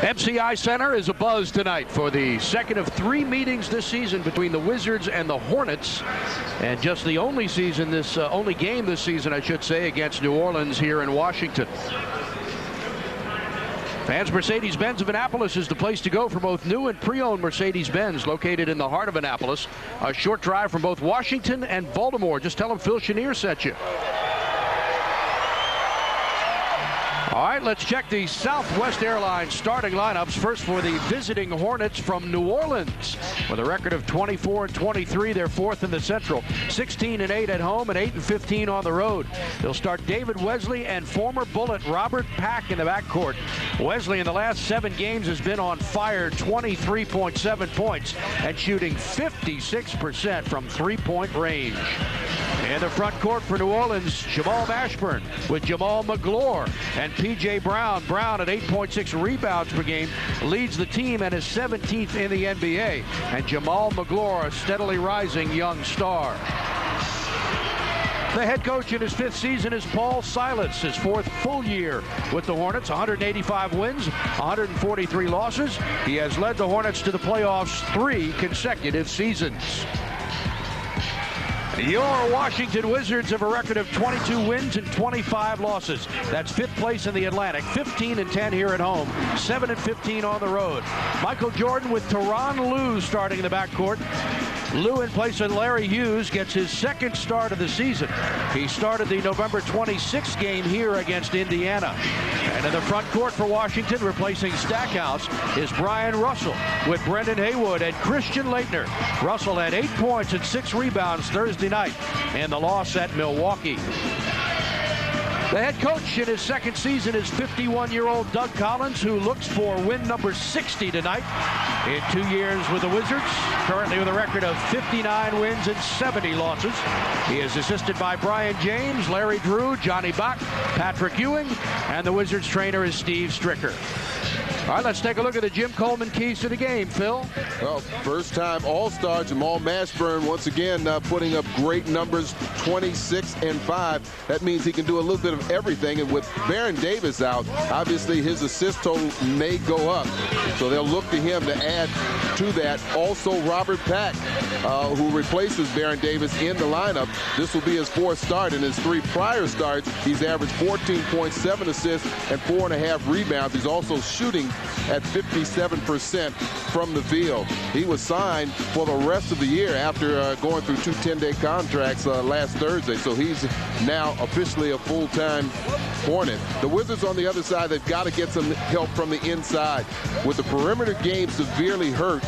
MCI Center is abuzz tonight for the second of 3 meetings this season between the Wizards and the Hornets, and just the only game this season, I should say, against New Orleans here in Washington. Fans, Mercedes-Benz of Annapolis is the place to go for both new and pre-owned Mercedes-Benz, located in the heart of Annapolis. A short drive from both Washington and Baltimore. Just tell them Phil Chenier sent you. All right, let's check the Southwest Airlines starting lineups. First for the visiting Hornets from New Orleans. With a record of 24-23, they're fourth in the Central. 16-8 at home and 8-15 on the road. They'll start David Wesley and former Bullet Robert Pack in the backcourt. Wesley in the last 7 games has been on fire, 23.7 points and shooting 56% from three-point range. In the front court for New Orleans, Jamal Mashburn with Jamal McGlure and P.J. Brown. Brown at 8.6 rebounds per game leads the team and is 17th in the NBA. And Jamal McGlure, a steadily rising young star. The head coach in his 5th season is Paul Silas, his 4th full year with the Hornets. 185 wins, 143 losses. He has led the Hornets to the playoffs 3 consecutive seasons. Your Washington Wizards have a record of 22 wins and 25 losses. That's 5th place in the Atlantic, 15-10 here at home, 7-15 on the road. Michael Jordan with Tyronn Lue starting in the backcourt. Lue in place of Larry Hughes gets his 2nd start of the season. He started the November 26th game here against Indiana. And in the front court for Washington, replacing Stackhouse, is Brian Russell with Brendan Haywood and Christian Laettner. Russell had 8 points and 6 rebounds Thursday night in the loss at Milwaukee. The head coach in his 2nd season is 51-year-old Doug Collins, who looks for win number 60 tonight in 2 years with the Wizards, currently with a record of 59 wins and 70 losses. He is assisted by Brian James, Larry Drew, Johnny Bach, Patrick Ewing, and the Wizards trainer is Steve Stricker. All right, let's take a look at the Jim Coleman keys to the game, Phil. Well, first-time All-Star Jamal Mashburn once again putting up great numbers, 26-5. That means he can do a little bit of everything. And with Baron Davis out, obviously his assist total may go up. So they'll look to him to add to that. Also, Robert Pack, who replaces Baron Davis in the lineup. This will be his 4th start. In his 3 prior starts, he's averaged 14.7 assists and 4.5 rebounds. He's also shooting at 57% from the field. He was signed for the rest of the year after going through 2 10-day contracts last Thursday. So he's now officially a full-time Hornet. The Wizards on the other side, they've got to get some help from the inside. With the perimeter game severely hurt,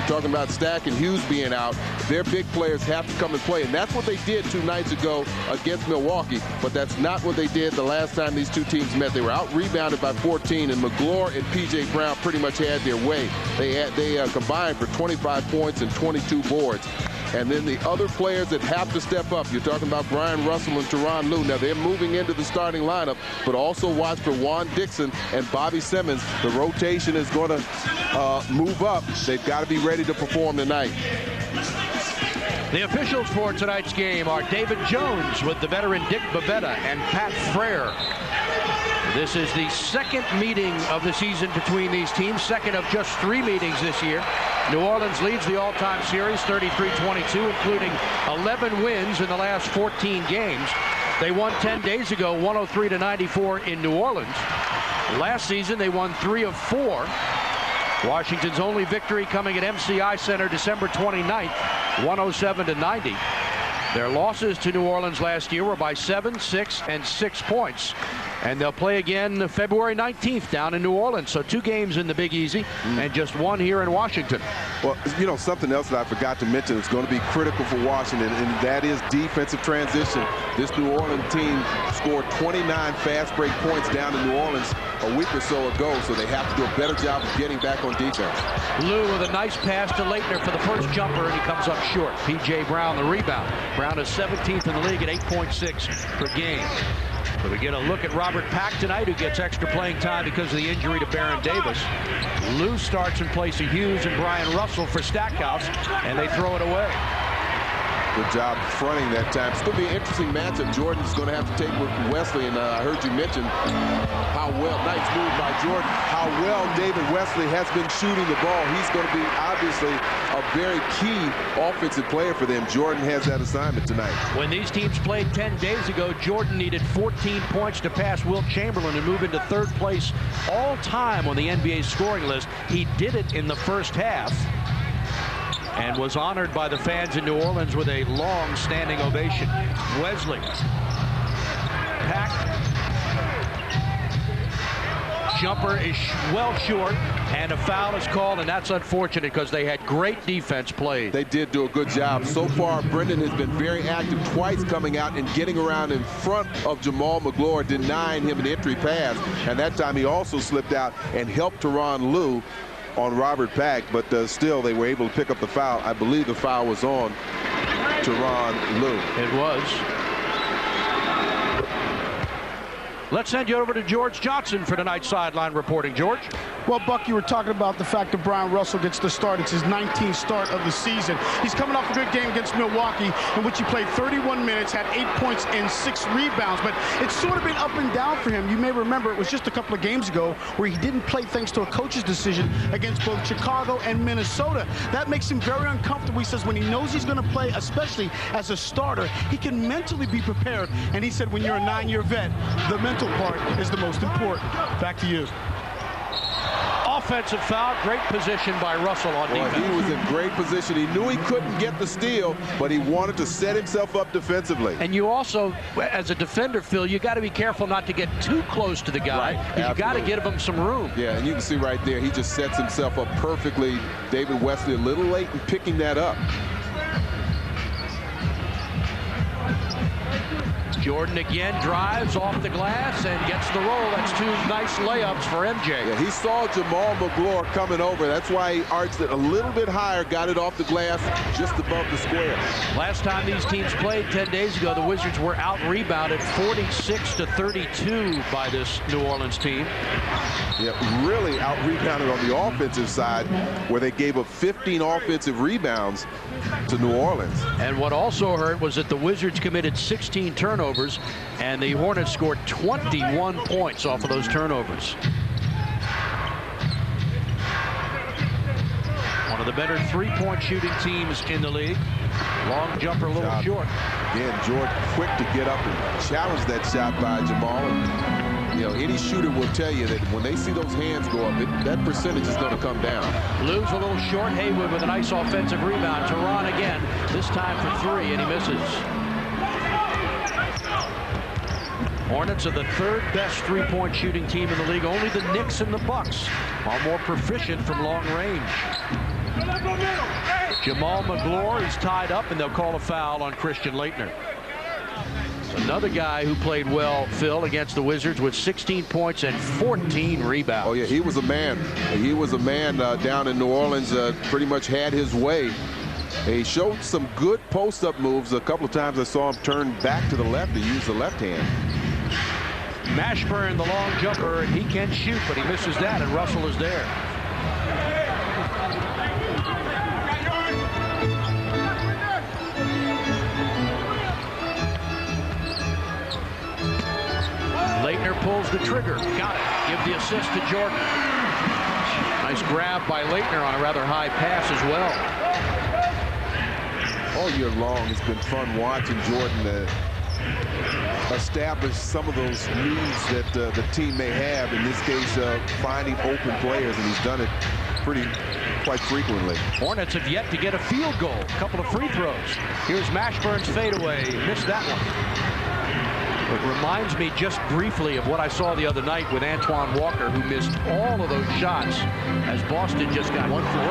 talking about Stack and Hughes being out, their big players have to come and play. And that's what they did 2 nights ago against Milwaukee. But that's not what they did the last time these 2 teams met. They were out-rebounded by 14, and McGlure and P.J. Brown pretty much had their way. They combined for 25 points and 22 boards. And then the other players that have to step up, you're talking about Brian Russell and Tyronn Lue. Now, they're moving into the starting lineup, but also watch for Juan Dixon and Bobby Simmons. The rotation is going to move up. They've got to be ready to perform tonight. The officials for tonight's game are David Jones with the veteran Dick Babetta and Pat Frere. This is the 2nd meeting of the season between these teams, 2nd of just 3 meetings this year. New Orleans leads the all-time series 33-22, including 11 wins in the last 14 games. They won 10 days ago, 103-94 in New Orleans. Last season, they won 3 of 4. Washington's only victory coming at MCI Center December 29th, 107-90. Their losses to New Orleans last year were by 7, 6, and 6 points. And they'll play again February 19th down in New Orleans. So 2 games in the Big Easy and just 1 here in Washington. Well, you know, something else that I forgot to mention is going to be critical for Washington, and that is defensive transition. This New Orleans team scored 29 fast break points down in New Orleans a week or so ago, so they have to do a better job of getting back on defense. Lue with a nice pass to Laettner for the first jumper, and he comes up short. P.J. Brown the rebound. Brown is 17th in the league at 8.6 per game. So we get a look at Robert Pack tonight, who gets extra playing time because of the injury to Baron Davis. Lue starts in place of Hughes and Brian Russell for Stackhouse, and they throw it away. Good job fronting that time. It's going to be an interesting matchup. Jordan's going to have to take with Wesley, and I heard you mention how well, nice move by Jordan, how well David Wesley has been shooting the ball. He's going to be obviously a very key offensive player for them. Jordan has that assignment tonight. When these teams played 10 days ago, Jordan needed 14 points to pass Wilt Chamberlain and move into third place all time on the NBA scoring list. He did it in the first half and was honored by the fans in New Orleans with a long standing ovation. Wesley, Pack, jumper is well short, and a foul is called, and that's unfortunate because they had great defense played. They did do a good job. So far, Brendan has been very active, twice coming out and getting around in front of Jamal Magloire, denying him an entry pass, and that time he also slipped out and helped Tyronn Lue on Robert Pack, but still they were able to pick up the foul. I believe the foul was on Tyronn Lue. It was. Let's send you over to George Johnson for tonight's sideline reporting. George? Well, Buck, you were talking about the fact that Brian Russell gets the start. It's his 19th start of the season. He's coming off a good game against Milwaukee, in which he played 31 minutes, had 8 points and 6 rebounds. But it's sort of been up and down for him. You may remember it was just a couple of games ago where he didn't play thanks to a coach's decision against both Chicago and Minnesota. That makes him very uncomfortable. He says when he knows he's going to play, especially as a starter, he can mentally be prepared. And he said when you're a 9-year vet, the mental part is the most important. Back to you. Offensive foul, great position by Russell on defense. He was in great position. He knew he couldn't get the steal, but he wanted to set himself up defensively. And you also, as a defender, Phil, you got to be careful not to get too close to the guy. Right, you got to give him some room. Yeah, and you can see right there, he just sets himself up perfectly. David Wesley a little late in picking that up. Jordan again drives off the glass and gets the roll. That's 2 nice layups for MJ. Yeah, he saw Jamal Magloire coming over. That's why he arched it a little bit higher, got it off the glass just above the square. Last time these teams played 10 days ago, the Wizards were out-rebounded 46-32 by this New Orleans team. Yeah, really out-rebounded on the offensive side, where they gave up 15 offensive rebounds to New Orleans. And what also hurt was that the Wizards committed 16 turnovers, and the Hornets scored 21 points off of those turnovers. One of the better three-point shooting teams in the league. Long jumper, a little short. Again, Jordan quick to get up and challenge that shot by Jamal. And, you know, any shooter will tell you that when they see those hands go up, that percentage is going to come down. Lue's a little short. Haywood with a nice offensive rebound. Tyronn again, this time for 3, and he misses. Hornets are the 3rd best three-point shooting team in the league. Only the Knicks and the Bucks are more proficient from long range. Jamal Magloire is tied up, and they'll call a foul on Christian Laettner. Another guy who played well, Phil, against the Wizards with 16 points and 14 rebounds. Oh, yeah, he was a man. He was a man down in New Orleans, pretty much had his way. He showed some good post-up moves. A couple of times I saw him turn back to the left to use the left hand. Mashburn, the long jumper, and he can shoot, but he misses that, and Russell is there. Laettner pulls the trigger. Got it. Give the assist to Jordan. Nice grab by Laettner on a rather high pass as well. All year long, it's been fun watching Jordan establish some of those needs that the team may have. In this case, finding open players, and he's done it quite frequently. Hornets have yet to get a field goal. A couple of free throws. Here's Mashburn's fadeaway. Missed that one. It reminds me just briefly of what I saw the other night with Antoine Walker, who missed all of those shots as Boston just got 1 for 15.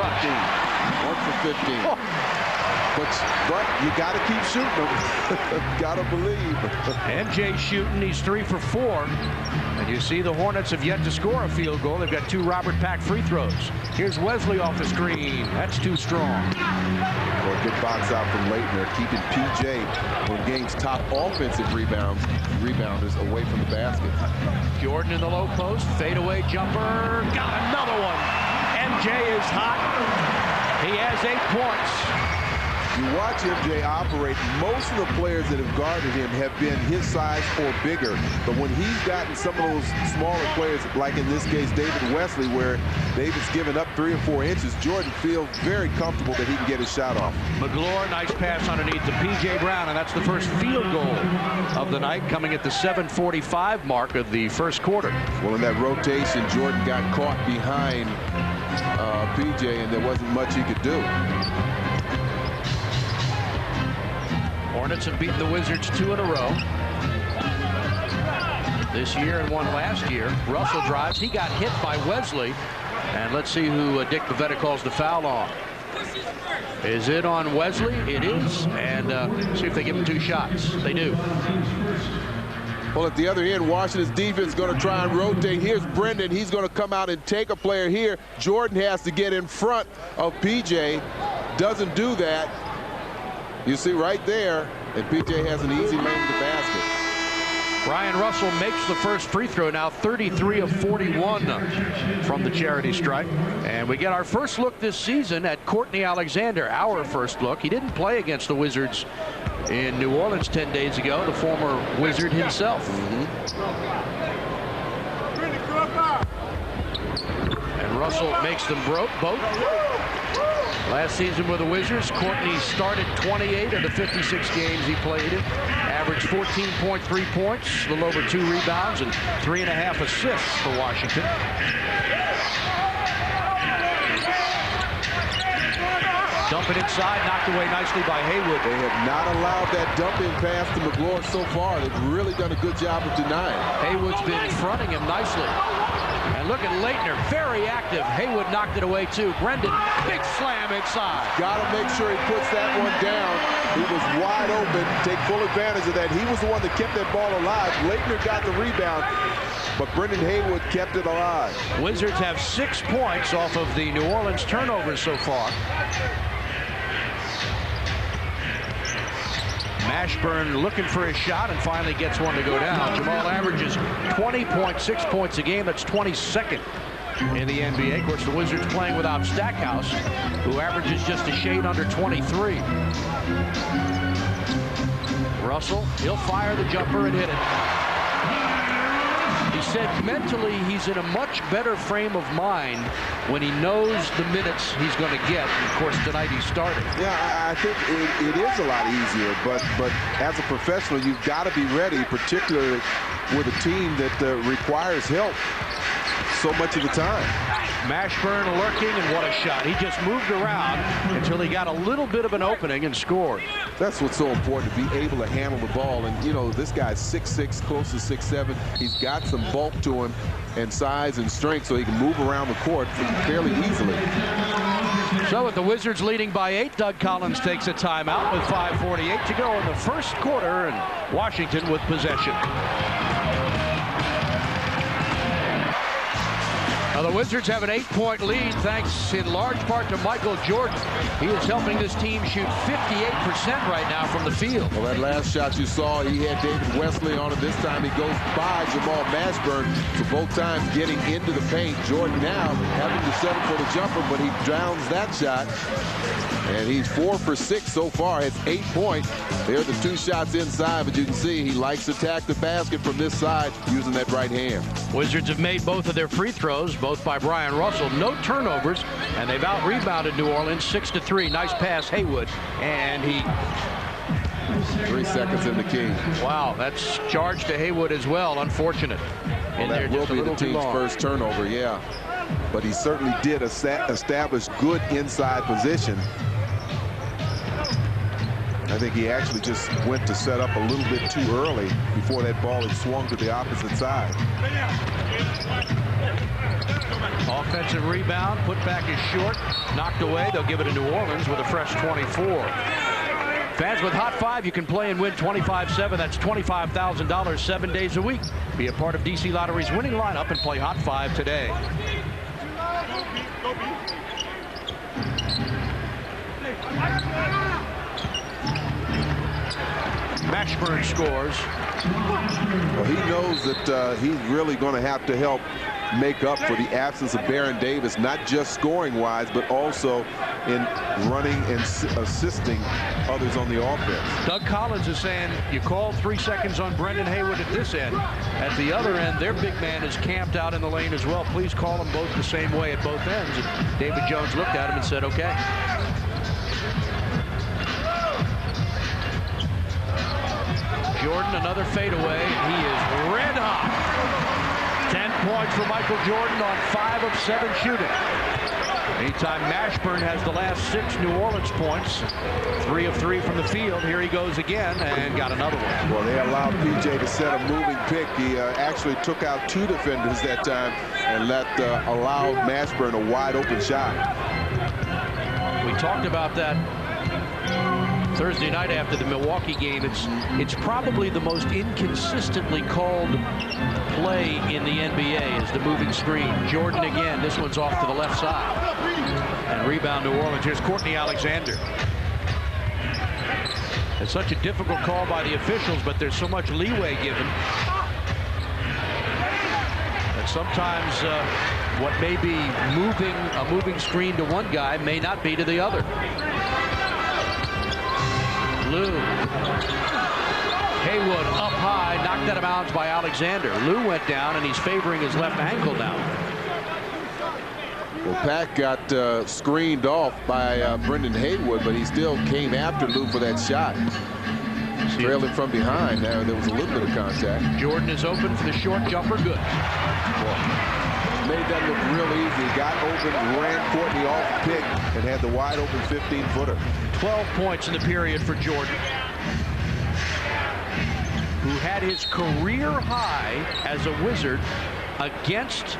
1 for 15. Oh. But you got to keep shooting them. Got to believe. MJ shooting. He's 3 for 4. And you see the Hornets have yet to score a field goal. They've got 2 Robert Pack free throws. Here's Wesley off the screen. That's too strong. Well, a good box out from Laettner, keeping PJ, one of the game's top offensive rebounders, away from the basket. Jordan in the low post. Fadeaway jumper. Got another one. MJ is hot. He has 8 points. You watch MJ operate, most of the players that have guarded him have been his size or bigger. But when he's gotten some of those smaller players, like in this case David Wesley, where David's given up 3 or 4 inches, Jordan feels very comfortable that he can get his shot off. McGlure, nice pass underneath to P.J. Brown, and that's the first field goal of the night, coming at the 7:45 mark of the first quarter. Well, in that rotation, Jordan got caught behind P.J., and there wasn't much he could do. Hornets have beaten the Wizards 2 in a row this year and 1 last year. Russell drives. He got hit by Wesley. And let's see who Dick Bavetta calls the foul on. Is it on Wesley? It is. And see if they give him 2 shots. They do. Well, at the other end, Washington's defense is going to try and rotate. Here's Brendan. He's going to come out and take a player here. Jordan has to get in front of P.J. Doesn't do that. You see right there, and P.J. has an easy lane to the basket. Brian Russell makes the first free throw now, 33 of 41 from the charity stripe. And we get our first look this season at Courtney Alexander, our first look. He didn't play against the Wizards in New Orleans 10 days ago, the former Wizard himself. And Russell makes them both. Last season with the Wizards, Courtney started 28 of the 56 games he played in, averaged 14.3 points, a little over 2 rebounds, and 3.5 assists for Washington. Dump it inside, knocked away nicely by Haywood. They have not allowed that dump-in pass to McGlure so far. They've really done a good job of denying. Haywood's been fronting him nicely. And look at Leitner, very active. Haywood knocked it away too. Brendan, big slam inside. Got to make sure he puts that one down. He was wide open. Take full advantage of that. He was the one that kept that ball alive. Leitner got the rebound, but Brendan Haywood kept it alive. Wizards have 6 points off of the New Orleans turnovers so far. Mashburn looking for his shot and finally gets one to go down. Jamal averages 20.6 points a game. That's 22nd in the NBA. Of course, the Wizards playing without Stackhouse, who averages just a shade under 23. Russell, he'll fire the jumper and hit it. He said mentally he's in a much better frame of mind when he knows the minutes he's going to get. And of course, tonight he started. Yeah, I think it is a lot easier, but as a professional, you've got to be ready, particularly with a team that requires help so much of the time. Mashburn lurking, and what a shot. He just moved around until he got a little bit of an opening and scored. That's what's so important, to be able to handle the ball. And, you know, this guy's 6'6", close to 6'7". He's got some bulk to him and size and strength, so he can move around the court fairly easily. So with the Wizards leading by 8, Doug Collins takes a timeout with 5:48 to go in the first quarter, and Washington with possession. Now the Wizards have an 8-point lead thanks in large part to Michael Jordan. He is helping this team shoot 58% right now from the field. Well, that last shot you saw, he had David Wesley on it. This time he goes by Jamal Mashburn. So both times getting into the paint. Jordan now having to settle for the jumper, but he drowns that shot. And he's 4 for 6 so far. It's 8 points. There are the 2 shots inside, but you can see he likes to attack the basket from this side using that right hand. Wizards have made both of their free throws, both by Brian Russell. No turnovers, and they've out-rebounded New Orleans 6-3. Nice pass, Haywood, and he... 3 seconds in the key. Wow, that's charged to Haywood as well. Unfortunate. Well, that will be the team's first turnover, yeah. But he certainly did establish good inside position. I think he actually just went to set up a little bit too early before that ball had swung to the opposite side. Offensive rebound, put back is short, knocked away. They'll give it to New Orleans with a fresh 24. Fans with Hot 5, you can play and win 25-7. That's $25,000 7 days a week. Be a part of DC Lottery's winning lineup and play Hot 5 today. Mashburn scores. Well, he knows that he's really going to have to help make up for the absence of Baron Davis, not just scoring-wise, but also in running and assisting others on the offense. Doug Collins is saying you called 3 seconds on Brendan Haywood at this end. At the other end, their big man is camped out in the lane as well. Please call them both the same way at both ends. And David Jones looked at him and said, okay. Jordan, another fadeaway. He is red hot. 10 points for Michael Jordan on 5 of 7 shooting. Anytime Mashburn has the last 6 New Orleans points, 3 of 3 from the field. Here he goes again and got another one. Well, they allowed PJ to set a moving pick. He actually took out 2 defenders that time and allowed Mashburn a wide open shot. We talked about that Thursday night after the Milwaukee game. It's probably the most inconsistently called play in the NBA is the moving screen. Jordan again. This one's off to the left side. And rebound New Orleans. Here's Courtney Alexander. It's such a difficult call by the officials, but there's so much leeway given that sometimes what may be a moving screen to one guy may not be to the other. Lou. Haywood up high, knocked out of bounds by Alexander. Lou went down, and he's favoring his left ankle now. Well, Pat got screened off by Brendan Haywood, but he still came after Lou for that shot. Trailing from behind. There was a little bit of contact. Jordan is open for the short jumper. Good. Made that look real easy. Got open, ran Courtney off pick, and had the wide open 15-footer. 12 points in the period for Jordan, who had his career high as a Wizard against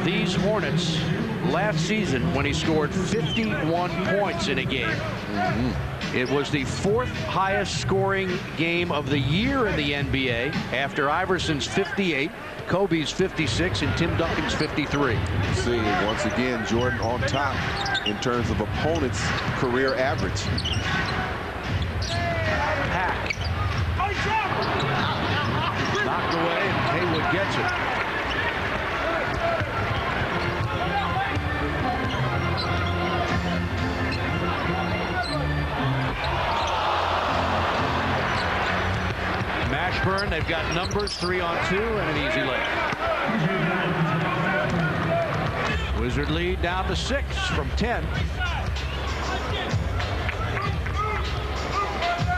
these Hornets last season when he scored 51 points in a game. It was the 4th highest scoring game of the year in the NBA after Iverson's 58, Kobe's 56, and Tim Duncan's 53. See, once again, Jordan on top in terms of opponents' career average. Pack. Knocked away, and Haywood gets it. Mashburn, they've got numbers, 3 on 2, and an easy layup. Wizard lead down to 6 from 10.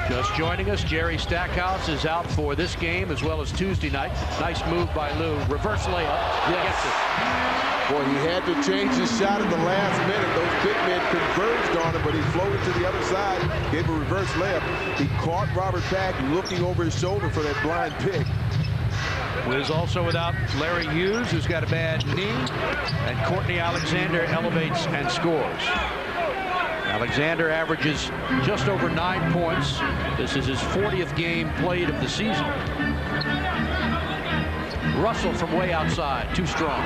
Just joining us, Jerry Stackhouse is out for this game as well as Tuesday night. Nice move by Lou. Reverse layup. Gets it. Boy, he had to change his shot at the last minute. Those big men converged on him, but he floated to the other side, gave a reverse layup. He caught Robert Pack looking over his shoulder for that blind pick. Wiz also without Larry Hughes, who's got a bad knee, and Courtney Alexander elevates and scores. Alexander averages just over 9 points. This is his 40th game played of the season. Russell from way outside, too strong.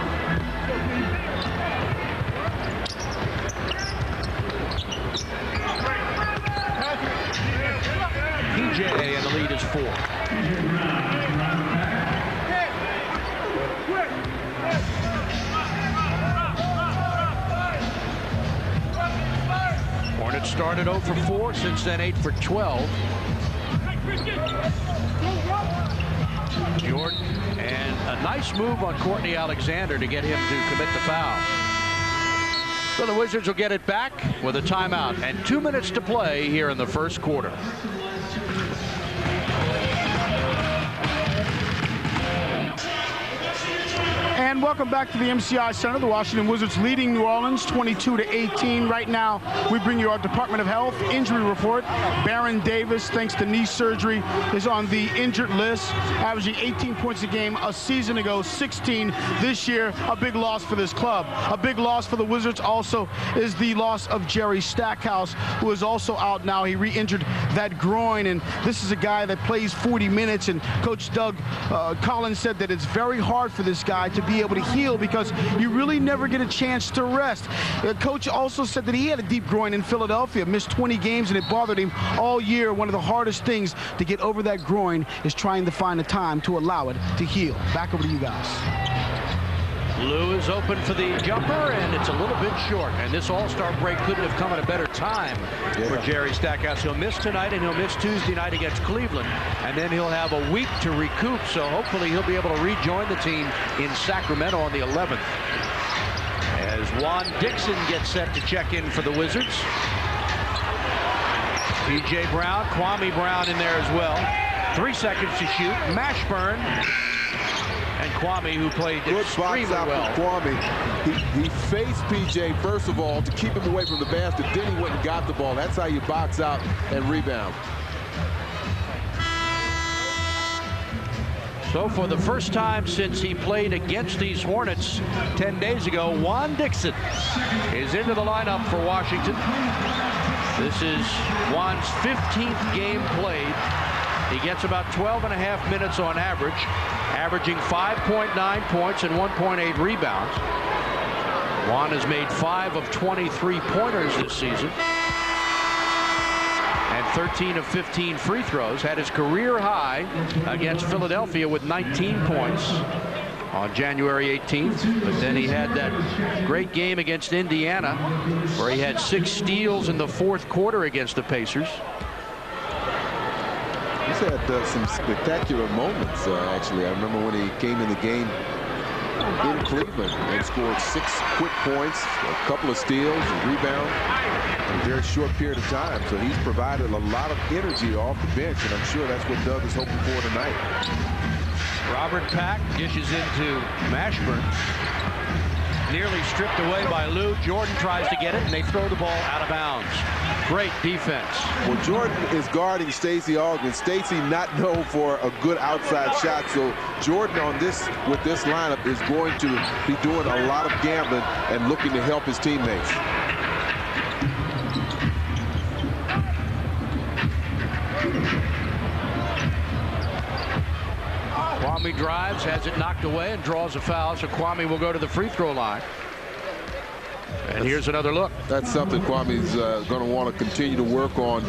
PJ, and the lead is 4. Hornets started 0 for 4, since then 8 for 12. Jordan, and a nice move on Courtney Alexander to get him to commit the foul. So the Wizards will get it back with a timeout and 2 minutes to play here in the first quarter. And welcome back to the MCI Center. The Washington Wizards leading New Orleans 22-18. Right now, we bring you our Department of Health injury report. Baron Davis, thanks to knee surgery, is on the injured list, averaging 18 points a game a season ago, 16 this year. A big loss for this club. A big loss for the Wizards also is the loss of Jerry Stackhouse, who is also out now. He re-injured that groin, and this is a guy that plays 40 minutes, and Coach Doug Collins said that it's very hard for this guy to be able to heal because you really never get a chance to rest. Coach also said that he had a deep groin in Philadelphia, missed 20 games, and it bothered him all year. One of the hardest things to get over that groin is trying to find a time to allow it to heal. Back over to you guys. Lou is open for the jumper, and it's a little bit short. And this All-Star break couldn't have come at a better time for Jerry Stackhouse. He'll miss tonight, and he'll miss Tuesday night against Cleveland. And then he'll have a week to recoup, so hopefully he'll be able to rejoin the team in Sacramento on the 11th. As Juan Dixon gets set to check in for the Wizards. P.J. Brown, Kwame Brown in there as well. 3 seconds to shoot. Mashburn. And Kwame, who played extremely well. Kwame, he faced PJ first of all to keep him away from the basket. Then he went and got the ball. That's how you box out and rebound. So for the first time since he played against these Hornets 10 days ago, Juan Dixon is into the lineup for Washington. This is Juan's 15th game played. He gets about 12.5 minutes on average, averaging 5.9 points and 1.8 rebounds. Juan has made 5 of 23 pointers this season and 13 of 15 free throws. Had his career high against Philadelphia with 19 points on January 18th, but then he had that great game against Indiana where he had 6 steals in the 4th quarter against the Pacers. He's had some spectacular moments, actually. I remember when he came in the game in Cleveland and scored 6 quick points, a couple of steals, a rebound in a very short period of time. So he's provided a lot of energy off the bench, and I'm sure that's what Doug is hoping for tonight. Robert Pack dishes into Mashburn. Nearly stripped away by Lou. Jordan tries to get it, and they throw the ball out of bounds. Great defense. Well, Jordan is guarding Stacey Augmon. Stacey not known for a good outside shot, so Jordan on this with this lineup is going to be doing a lot of gambling and looking to help his teammates. Kwame drives, has it knocked away, and draws a foul, so Kwame will go to the free throw line. And here's another look. That's something Kwame's going to want to continue to work on,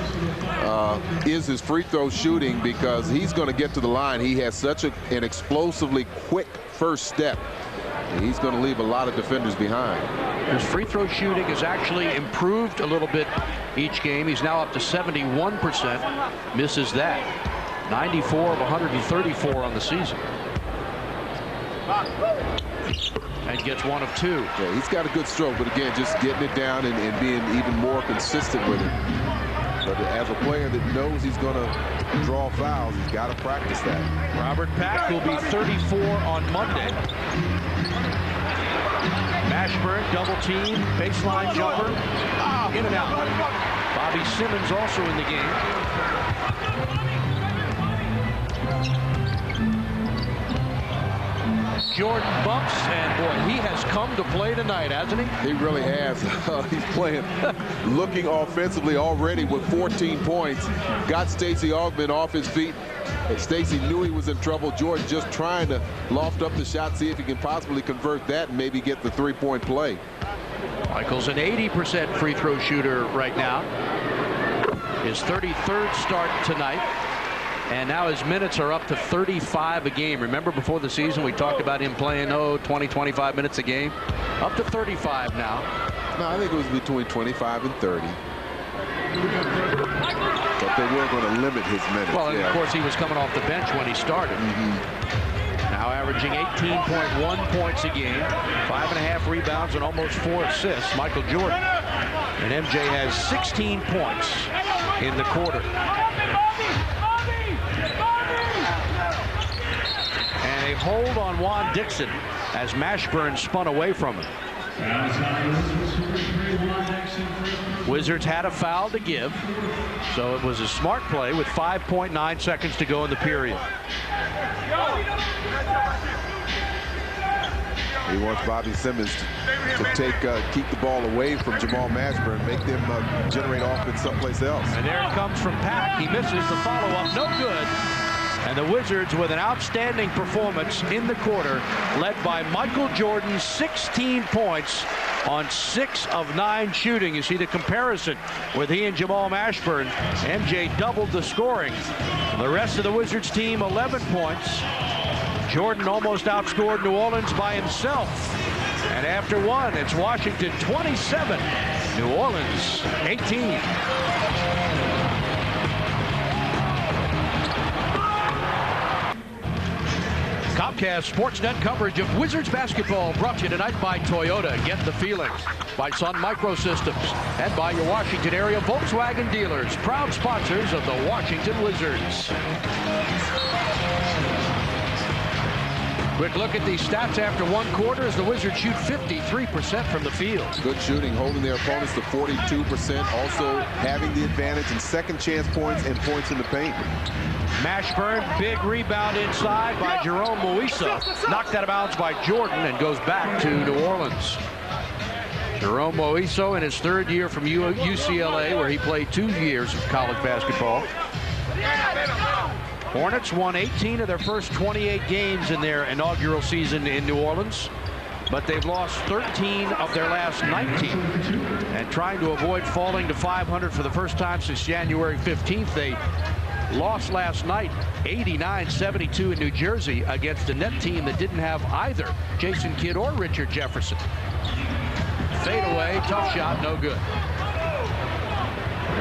is his free throw shooting, because he's going to get to the line. He has such an explosively quick first step. And he's going to leave a lot of defenders behind. His free throw shooting has actually improved a little bit each game. He's now up to 71%. Misses that. 94 of 134 on the season. And gets 1 of 2. Yeah, he's got a good stroke, but again, just getting it down and being even more consistent with it. But as a player that knows he's going to draw fouls, he's got to practice that. Robert Pack will be 34 on Monday. Mashburn, double team, baseline jumper, in and out. Bobby Simmons also in the game. Jordan bumps, and boy, he has come to play tonight, hasn't he? He really has. He's playing, looking offensively already with 14 points. Got Stacey Augmon off his feet. Stacey knew he was in trouble. Jordan just trying to loft up the shot, see if he can possibly convert that and maybe get the 3-point play. Michael's an 80% free throw shooter right now. His 33rd start tonight. And now his minutes are up to 35 a game. Remember before the season we talked about him playing 20, 25 minutes a game? Up to 35 now. No, I think it was between 25 and 30. But they were going to limit his minutes. Well, and of course he was coming off the bench when he started. Now averaging 18.1 points a game, 5.5 rebounds and almost 4 assists. Michael Jordan. And MJ has 16 points in the quarter. And a hold on Juan Dixon as Mashburn spun away from him. Wizards had a foul to give, so it was a smart play with 5.9 seconds to go in the period. He wants Bobby Simmons to keep the ball away from Jamal Mashburn, make them generate offense someplace else. And there it comes from Pack. He misses the follow-up, no good. And the Wizards with an outstanding performance in the quarter, led by Michael Jordan, 16 points on 6 of 9 shooting. You see the comparison with he and Jamal Mashburn. MJ doubled the scoring. The rest of the Wizards team, 11 points. Jordan almost outscored New Orleans by himself. And after one, it's Washington 27, New Orleans 18. Comcast Sportsnet coverage of Wizards basketball brought to you tonight by Toyota. Get the feeling. By Sun Microsystems. And by your Washington area Volkswagen dealers. Proud sponsors of the Washington Wizards. Quick look at the stats after one quarter as the Wizards shoot 53% from the field. Good shooting, holding their opponents to 42%. Also having the advantage in second chance points and points in the paint. Mashburn, big rebound inside by Jerome Moisa. Knocked out of bounds by Jordan and goes back to New Orleans. Jerome Moisa in his third year from UCLA, where he played 2 years of college basketball. Hornets won 18 of their first 28 games in their inaugural season in New Orleans, but they've lost 13 of their last 19. And trying to avoid falling to 500 for the first time since January 15th, they lost last night 89-72 in New Jersey against a net team that didn't have either Jason Kidd or Richard Jefferson. Fade away, tough shot, no good.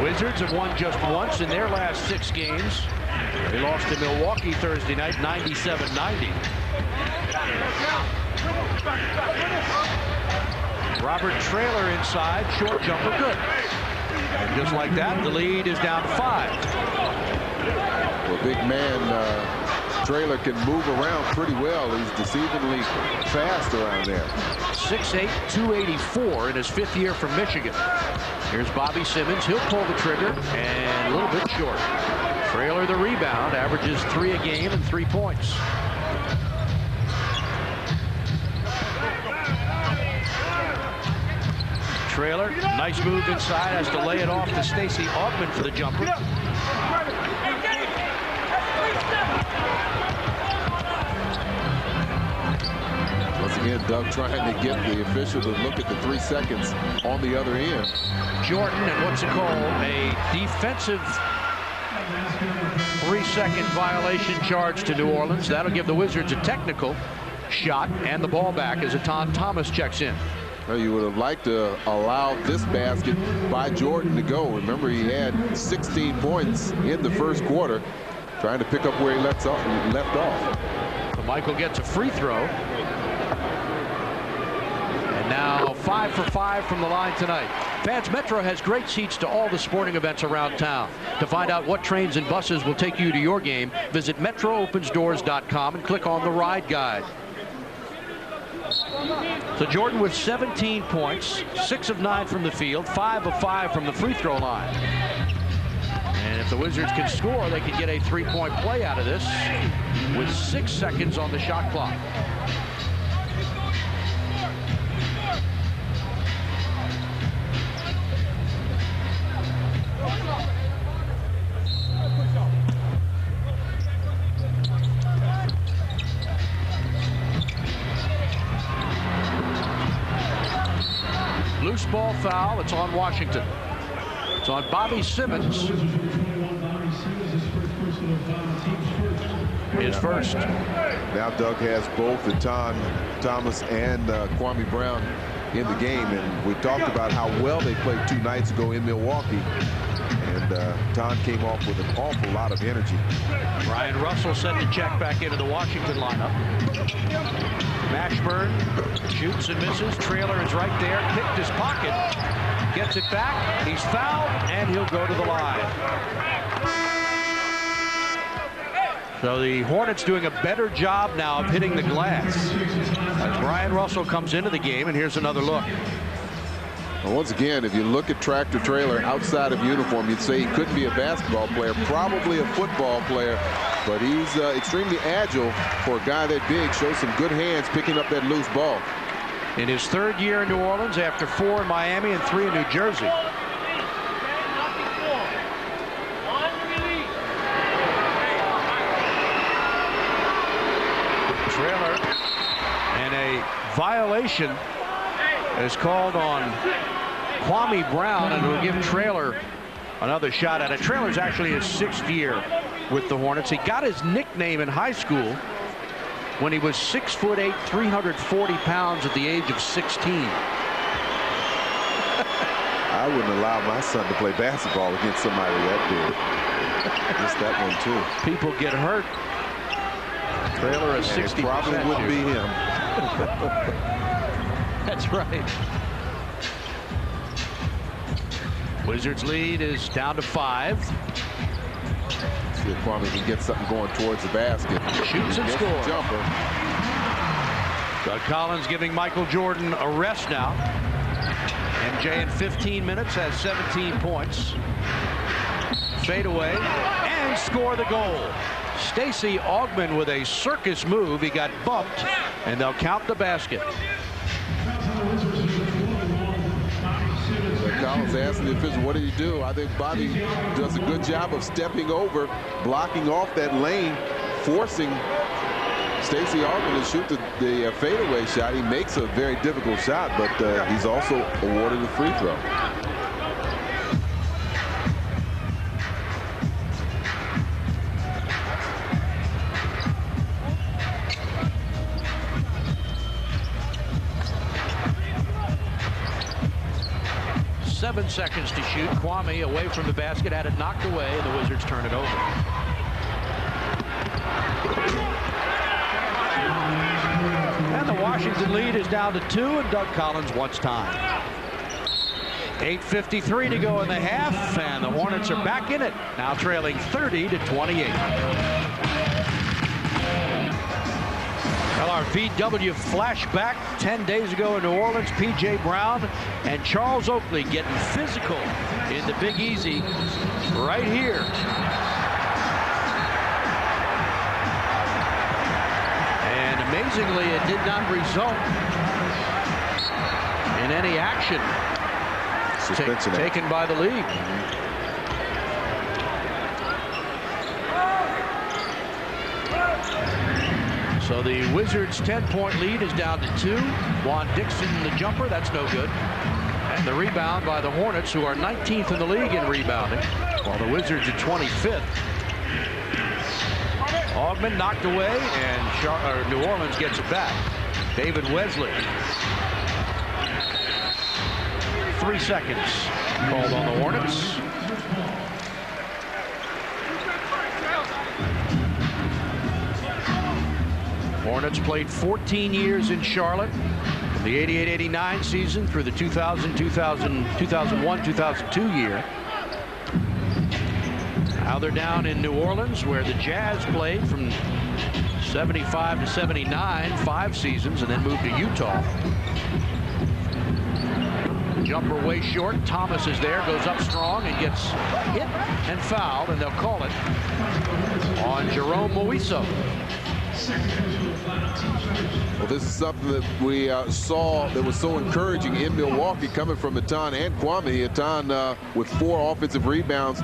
Wizards have won just once in their last 6 games. They lost to Milwaukee Thursday night, 97-90. Robert Traylor inside, short jumper, good. And just like that, the lead is down 5. Well, big man Traylor can move around pretty well. He's deceivingly fast around there. 6'8", 284 in his 5th year from Michigan. Here's Bobby Simmons. He'll pull the trigger and a little bit short. Traylor the rebound, averages 3 a game and 3 points. Traylor, nice move inside, has to lay it off to Stacey Augmon for the jumper. Once again, Doug trying to get the official to look at the 3 seconds on the other end. Jordan, and what's it called? A defensive 3-second violation charge to New Orleans. That'll give the Wizards a technical shot and the ball back as Etan Thomas checks in. Well, you would have liked to allow this basket by Jordan to go. Remember, he had 16 points in the first quarter, trying to pick up where he left off. So Michael gets a free throw. And now 5 for 5 from the line tonight. Fans, Metro has great seats to all the sporting events around town. To find out what trains and buses will take you to your game, visit MetroOpensDoors.com and click on the ride guide. So Jordan with 17 points, 6 of 9 from the field, 5 of 5 from the free throw line. And if the Wizards can score, they can get a 3-point play out of this with 6 seconds on the shot clock. Loose ball foul. It's on Washington. It's on Bobby Simmons. His first. Now Doug has both Etan Thomas and Kwame Brown in the game, and we talked about how well they played 2 nights ago in Milwaukee. And Etan came off with an awful lot of energy. Brian Russell set to check back into the Washington lineup. Mashburn shoots and misses. Traylor is right there. Kicked his pocket. Gets it back. He's fouled, and he'll go to the line. So the Hornets doing a better job now of hitting the glass. As Brian Russell comes into the game, and here's another look. Well, once again, if you look at Tractor Traylor outside of uniform, you'd say he couldn't be a basketball player, probably a football player, but he's extremely agile for a guy that big. Shows some good hands picking up that loose ball. In his 3rd year in New Orleans, after 4 in Miami and 3 in New Jersey. Traylor, and a violation is called on Kwame Brown, and will give Traylor another shot at it. Traylor's actually his 6th year with the Hornets. He got his nickname in high school when he was 6'8", 340 pounds at the age of 16. I wouldn't allow my son to play basketball against somebody that big. Missed that one too. People get hurt. Traylor a 60%. It probably would be him. That's right. Wizards lead is down to 5. See if Kwame can get something going towards the basket. Shoots and scores. Jumper. Doug Collins giving Michael Jordan a rest now. MJ in 15 minutes has 17 points. Fade away and score the goal. Stacey Augmon with a circus move. He got bumped, and they'll count the basket. Collins asked the official, what did he do? I think Bobby does a good job of stepping over, blocking off that lane, forcing Stacey Augmon to shoot the fadeaway shot. He makes a very difficult shot, but he's also awarded a free throw. Seven seconds to shoot. Kwame away from the basket, had it knocked away, and the Wizards turn it over. And the Washington lead is down to 2, and Doug Collins wants time. 8:53 to go in the half, and the Hornets are back in it, now trailing 30-28. Well, our VW flashback 10 days ago in New Orleans, P.J. Brown and Charles Oakley getting physical in the Big Easy right here. And amazingly, it did not result in any action taken by the league. So the Wizards' 10-point lead is down to 2. Juan Dixon, the jumper, that's no good. And the rebound by the Hornets, who are 19th in the league in rebounding, while the Wizards are 25th. Augmon knocked away, and New Orleans gets it back. David Wesley. 3 seconds called on the Hornets. Hornets played 14 years in Charlotte from the 88-89 season through the 2001-2002 year. Now they're down in New Orleans, where the Jazz played from 75 to 79, 5 seasons, and then moved to Utah. Jumper way short. Thomas is there, goes up strong, and gets hit and fouled, and they'll call it on Jerome Moiso. Well, this is something that we saw that was so encouraging in Milwaukee, coming from Etan and Kwame. Etan with 4 offensive rebounds,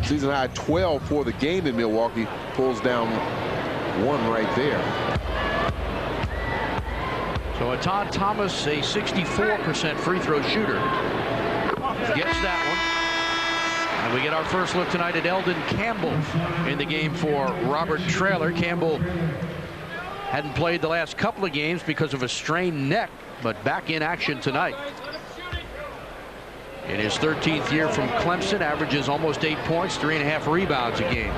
season high 12 for the game in Milwaukee, pulls down 1 right there. So Etan Thomas, a 64% free throw shooter, gets that one. And we get our first look tonight at Eldon Campbell in the game for Robert Traylor. Campbell hadn't played the last couple of games because of a strained neck, but back in action tonight. In his 13th year from Clemson, averages almost 8 points, 3.5 rebounds a game.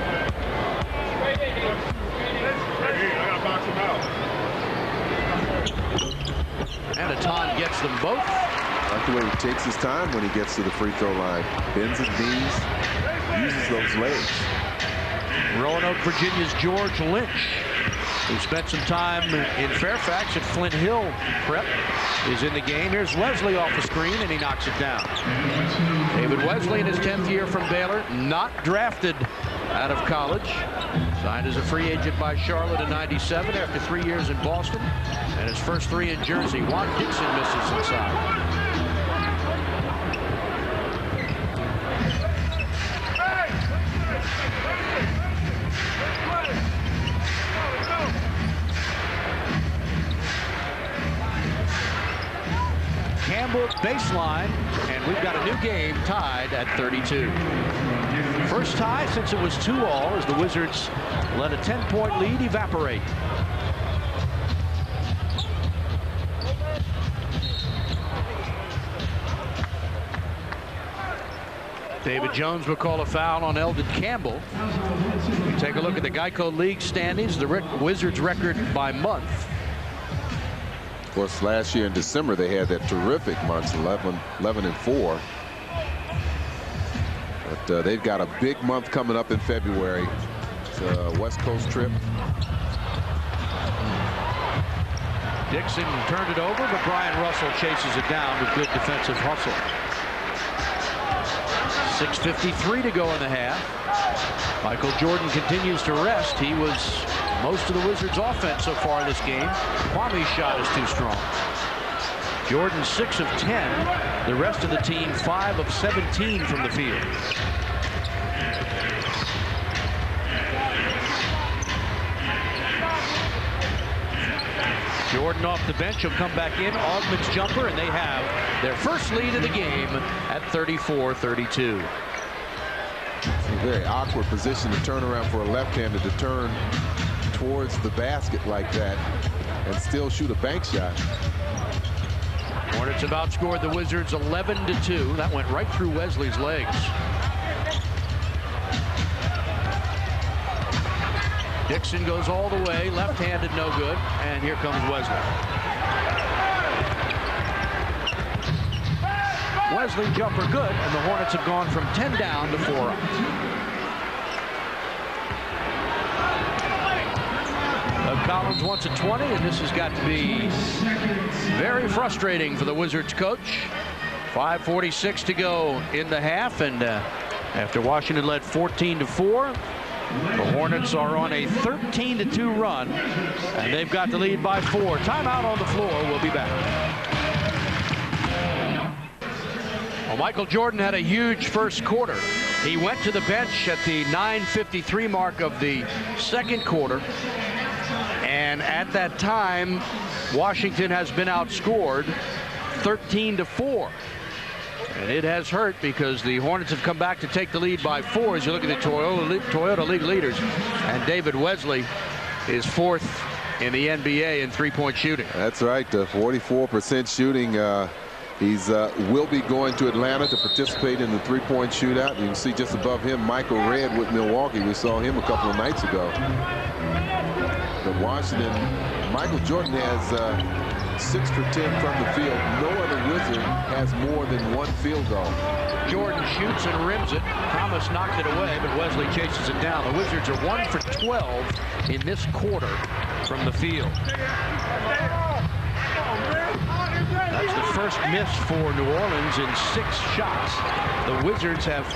And Etan gets them both. I like the way he takes his time when he gets to the free throw line. Bends his knees, uses those legs. Roanoke, Virginia's George Lynch, who spent some time in Fairfax at Flint Hill Prep, is in the game. Here's Wesley off the screen, and he knocks it down. David Wesley in his 10th year from Baylor, not drafted out of college. Signed as a free agent by Charlotte in '97 after 3 years in Boston. And his first 3 in Jersey. Juan Dixon misses inside. Campbell baseline, and we've got a new game tied at 32. First tie since it was 2-all as the Wizards let a 10-point lead evaporate. David Jones will call a foul on Eldon Campbell. We take a look at the Geico League standings, the Wizards record by month. Of course, last year in December, they had that terrific month, 11-4. But they've got a big month coming up in February. It's a West Coast trip. Dixon turned it over, but Brian Russell chases it down with good defensive hustle. 6:53 to go in the half. Michael Jordan continues to rest. He was most of the Wizards' offense so far in this game. Kwame's shot is too strong. Jordan 6 of 10. The rest of the team 5 of 17 from the field. Jordan off the bench. He'll come back in. Augment's jumper, and they have their first lead of the game at 34-32. It's a very awkward position to turn around for a left-hander to turn towards the basket like that and still shoot a bank shot. Hornets have outscored the Wizards 11-2. That went right through Wesley's legs. Dixon goes all the way, left-handed, no good, and here comes Wesley. Wesley jumper good, and the Hornets have gone from 10 down to 4 up. Collins wants a 20, and this has got to be very frustrating for the Wizards coach. 5:46 to go in the half, and after Washington led 14-4, the Hornets are on a 13-2 run, and they've got the lead by 4. Timeout on the floor. We'll be back. Well, Michael Jordan had a huge first quarter. He went to the bench at the 9:53 mark of the second quarter, and at that time, Washington has been outscored 13-4. And it has hurt because the Hornets have come back to take the lead by 4 as you look at the Toyota League leaders. And David Wesley is 4th in the NBA in three-point shooting. That's right, 44% shooting. He's will be going to Atlanta to participate in the three-point shootout. You can see just above him Michael Redd with Milwaukee. We saw him a couple of nights ago. But Washington, Michael Jordan has 6 for 10 from the field. No other Wizard has more than 1 field goal. Jordan shoots and rims it. Thomas knocked it away, but Wesley chases it down. The Wizards are 1 for 12 in this quarter from the field. That's the first miss for New Orleans in 6 shots. The Wizards have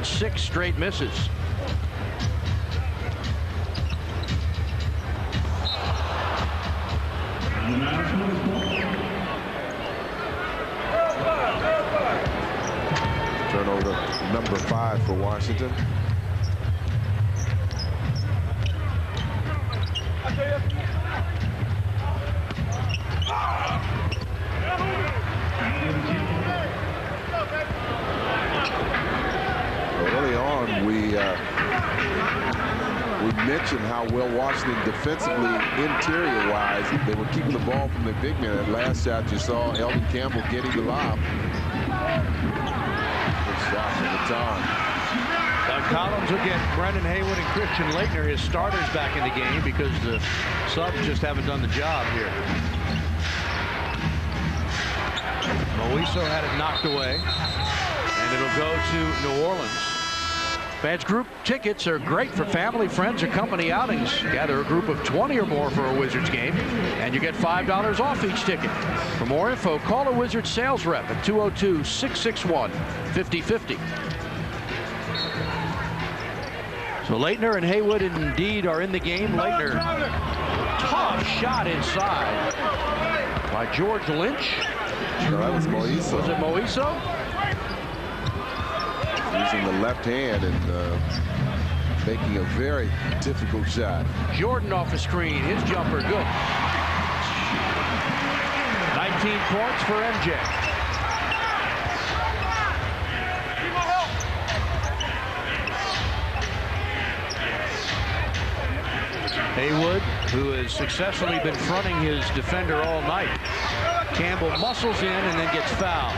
6 straight misses. Turnover number 5 for Washington. Early on, we mentioned how well Washington defensively, interior-wise, they were keeping the ball from the big man. That last shot you saw Eldon Campbell getting the lob. Good shot from the time. Collins will get Brendan Haywood and Christian Laettner, his starters, back in the game because the subs just haven't done the job here. Moiso had it knocked away, and it'll go to New Orleans. Fans group tickets are great for family, friends, or company outings. Gather a group of 20 or more for a Wizards game, and you get $5 off each ticket. For more info, call a Wizards sales rep at 202-661-5050. So Laettner and Haywood indeed are in the game. Laettner, tough shot inside by George Lynch. No, that was Moiso. Was it Moiso? Using the left hand and making a very difficult shot. Jordan off the screen. His jumper good. 19 points for MJ. Haywood, who has successfully been fronting his defender all night. Campbell muscles in and then gets fouled.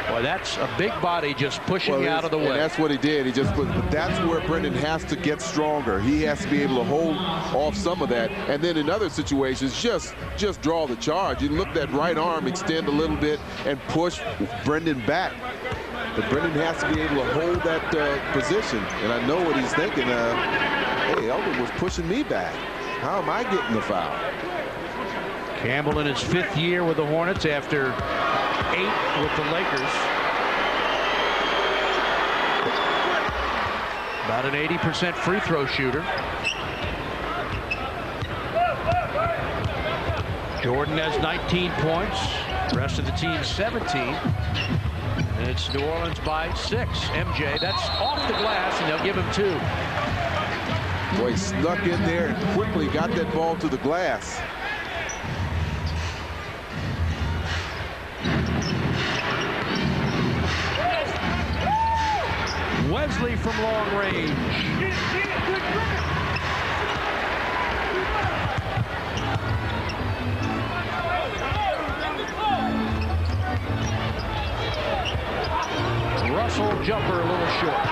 Boy, that's a big body just pushing you out of the way. And that's what he did. He just put. But that's where Brendan has to get stronger. He has to be able to hold off some of that, and then in other situations, just draw the charge. You look that right arm extend a little bit and push Brendan back. But Brendan has to be able to hold that position. And I know what he's thinking. Hey, Elvin was pushing me back. How am I getting the foul? Campbell in his 5th year with the Hornets after 8 with the Lakers. About an 80% free throw shooter. Jordan has 19 points. The rest of the team 17. And it's New Orleans by 6. MJ, that's off the glass, and they'll give him 2. Boy, he snuck in there and quickly got that ball to the glass. Wesley from long range. Russell jumper a little short.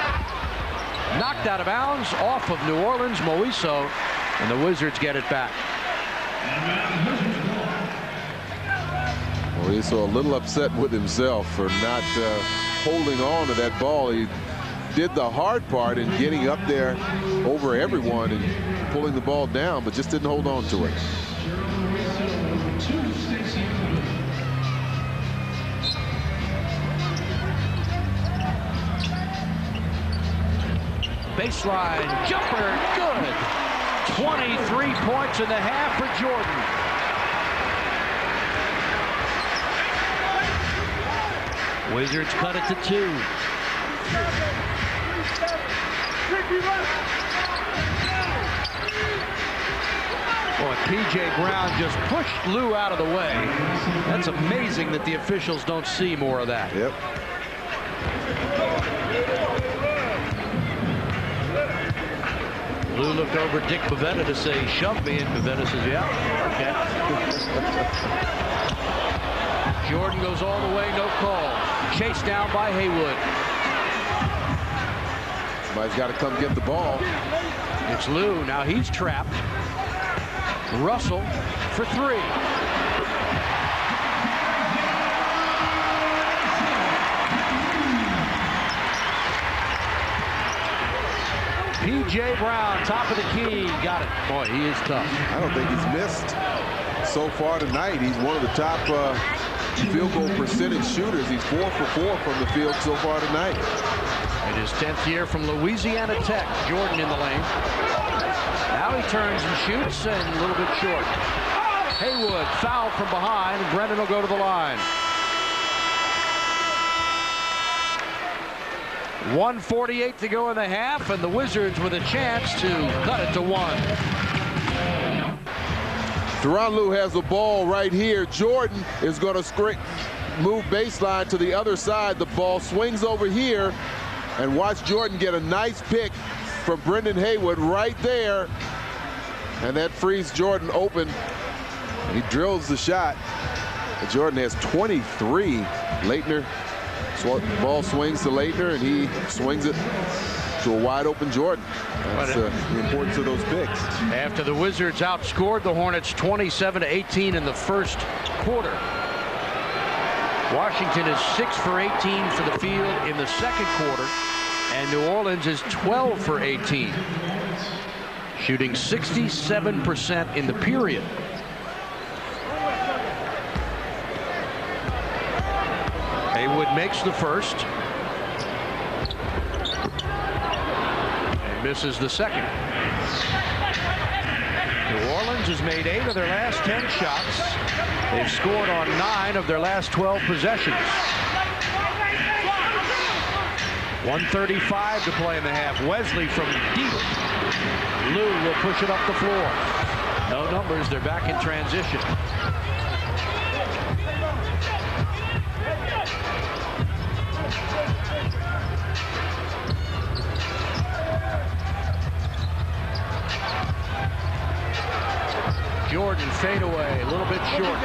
Knocked out of bounds off of New Orleans. Moiso, and the Wizards get it back. Moiso a little upset with himself for not holding on to that ball. He did the hard part in getting up there over everyone and pulling the ball down, but just didn't hold on to it. Baseline jumper, good. 23 points in the half for Jordan. Wizards cut it to 2. Boy, P.J. Brown just pushed Lou out of the way. That's amazing that the officials don't see more of that. Yep. Lou looked over at Dick Bavetta to say, shove me, and Bavetta says, yeah, okay. Jordan goes all the way, no call. Chased down by Haywood. Somebody's got to come get the ball. It's Lou. Now he's trapped. Russell for 3. P.J. Brown, top of the key, got it. Boy, he is tough. I don't think he's missed so far tonight. He's one of the top field goal percentage shooters. He's 4 for 4 from the field so far tonight. In his 10th year from Louisiana Tech, Jordan in the lane. Now he turns and shoots, and a little bit short. Haywood fouled from behind, and Brendan will go to the line. 1:48 to go in the half, and the Wizards with a chance to cut it to 1. Tyronn Lue has the ball right here. Jordan is going to move baseline to the other side. The ball swings over here, and watch Jordan get a nice pick from Brendan Haywood right there, and that frees Jordan open. He drills the shot. Jordan has 23. Leitner, ball swings to Leitner, and he swings it to a wide open Jordan. That's the importance of those picks. After the Wizards outscored the Hornets 27-18 in the first quarter, Washington is 6 for 18 for the field in the second quarter, and New Orleans is 12 for 18, shooting 67% in the period. Haywood makes the first and misses the second. New Orleans has made 8 of their last 10 shots. They've scored on 9 of their last 12 possessions. 1:35 to play in the half. Wesley from deep. Lou will push it up the floor. No numbers. They're back in transition. Jordan fade away, a little bit short.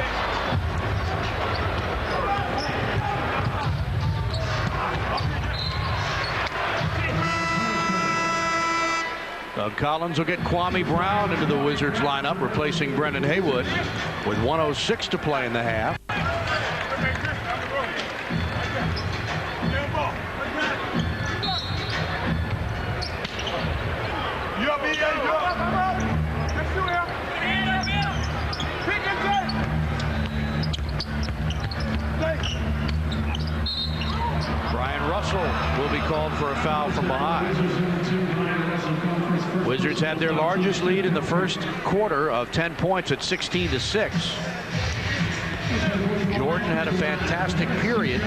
Doug Collins will get Kwame Brown into the Wizards lineup, replacing Brendan Haywood with 1:06 to play in the half. Brian Russell will be called for a foul from behind. Wizards had their largest lead in the first quarter of 10 points at 16-6. Jordan had a fantastic period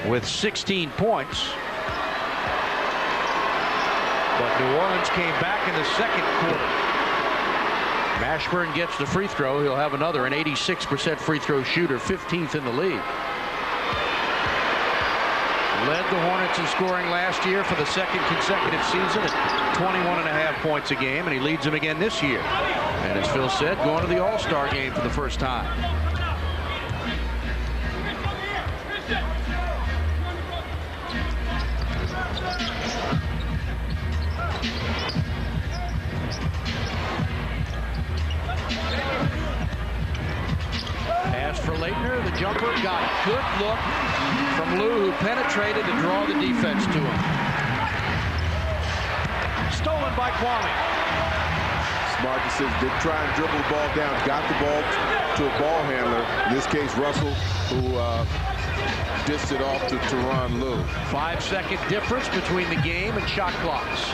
with 16 points. But New Orleans came back in the second quarter. Mashburn gets the free throw. He'll have another, an 86% free throw shooter, 15th in the league. Led the Hornets in scoring last year for the second consecutive season at 21.5 points a game, and he leads them again this year. And as Phil said, going to the All-Star game for the first time. Pass for Leitner, the jumper, got a good look from Lou, who penetrated to draw the defense to him. Stolen by Kwame. Smart decision. Didn't try and dribble the ball down. Got the ball to a ball handler. In this case, Russell, who dished it off to Tyronn Lue. 5-second difference between the game and shot clocks.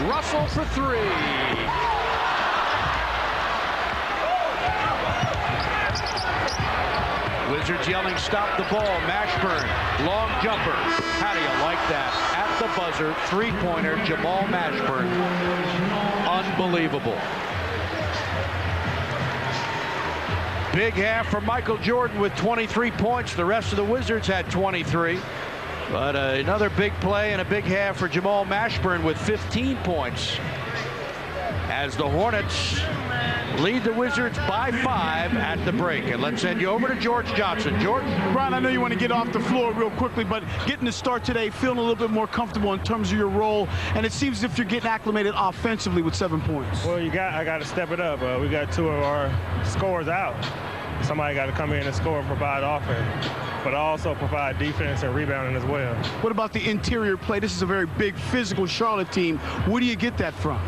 Russell for three. Wizards yelling, stop the ball. Mashburn, long jumper. How do you like that? At the buzzer, three-pointer, Jamal Mashburn. Unbelievable. Big half for Michael Jordan with 23 points. The rest of the Wizards had 23. But another big play and a big half for Jamal Mashburn with 15 points. As the Hornets lead the Wizards by 5 at the break. And let's send you over to George Johnson. George? Brian, I know you want to get off the floor real quickly, but getting the start today, feeling a little bit more comfortable in terms of your role, and it seems as if you're getting acclimated offensively with 7 points. Well, I got to step it up. We got two of our scorers out. Somebody got to come in and score and provide offense, but also provide defense and rebounding as well. What about the interior play? This is a very big physical Charlotte team. Where do you get that from?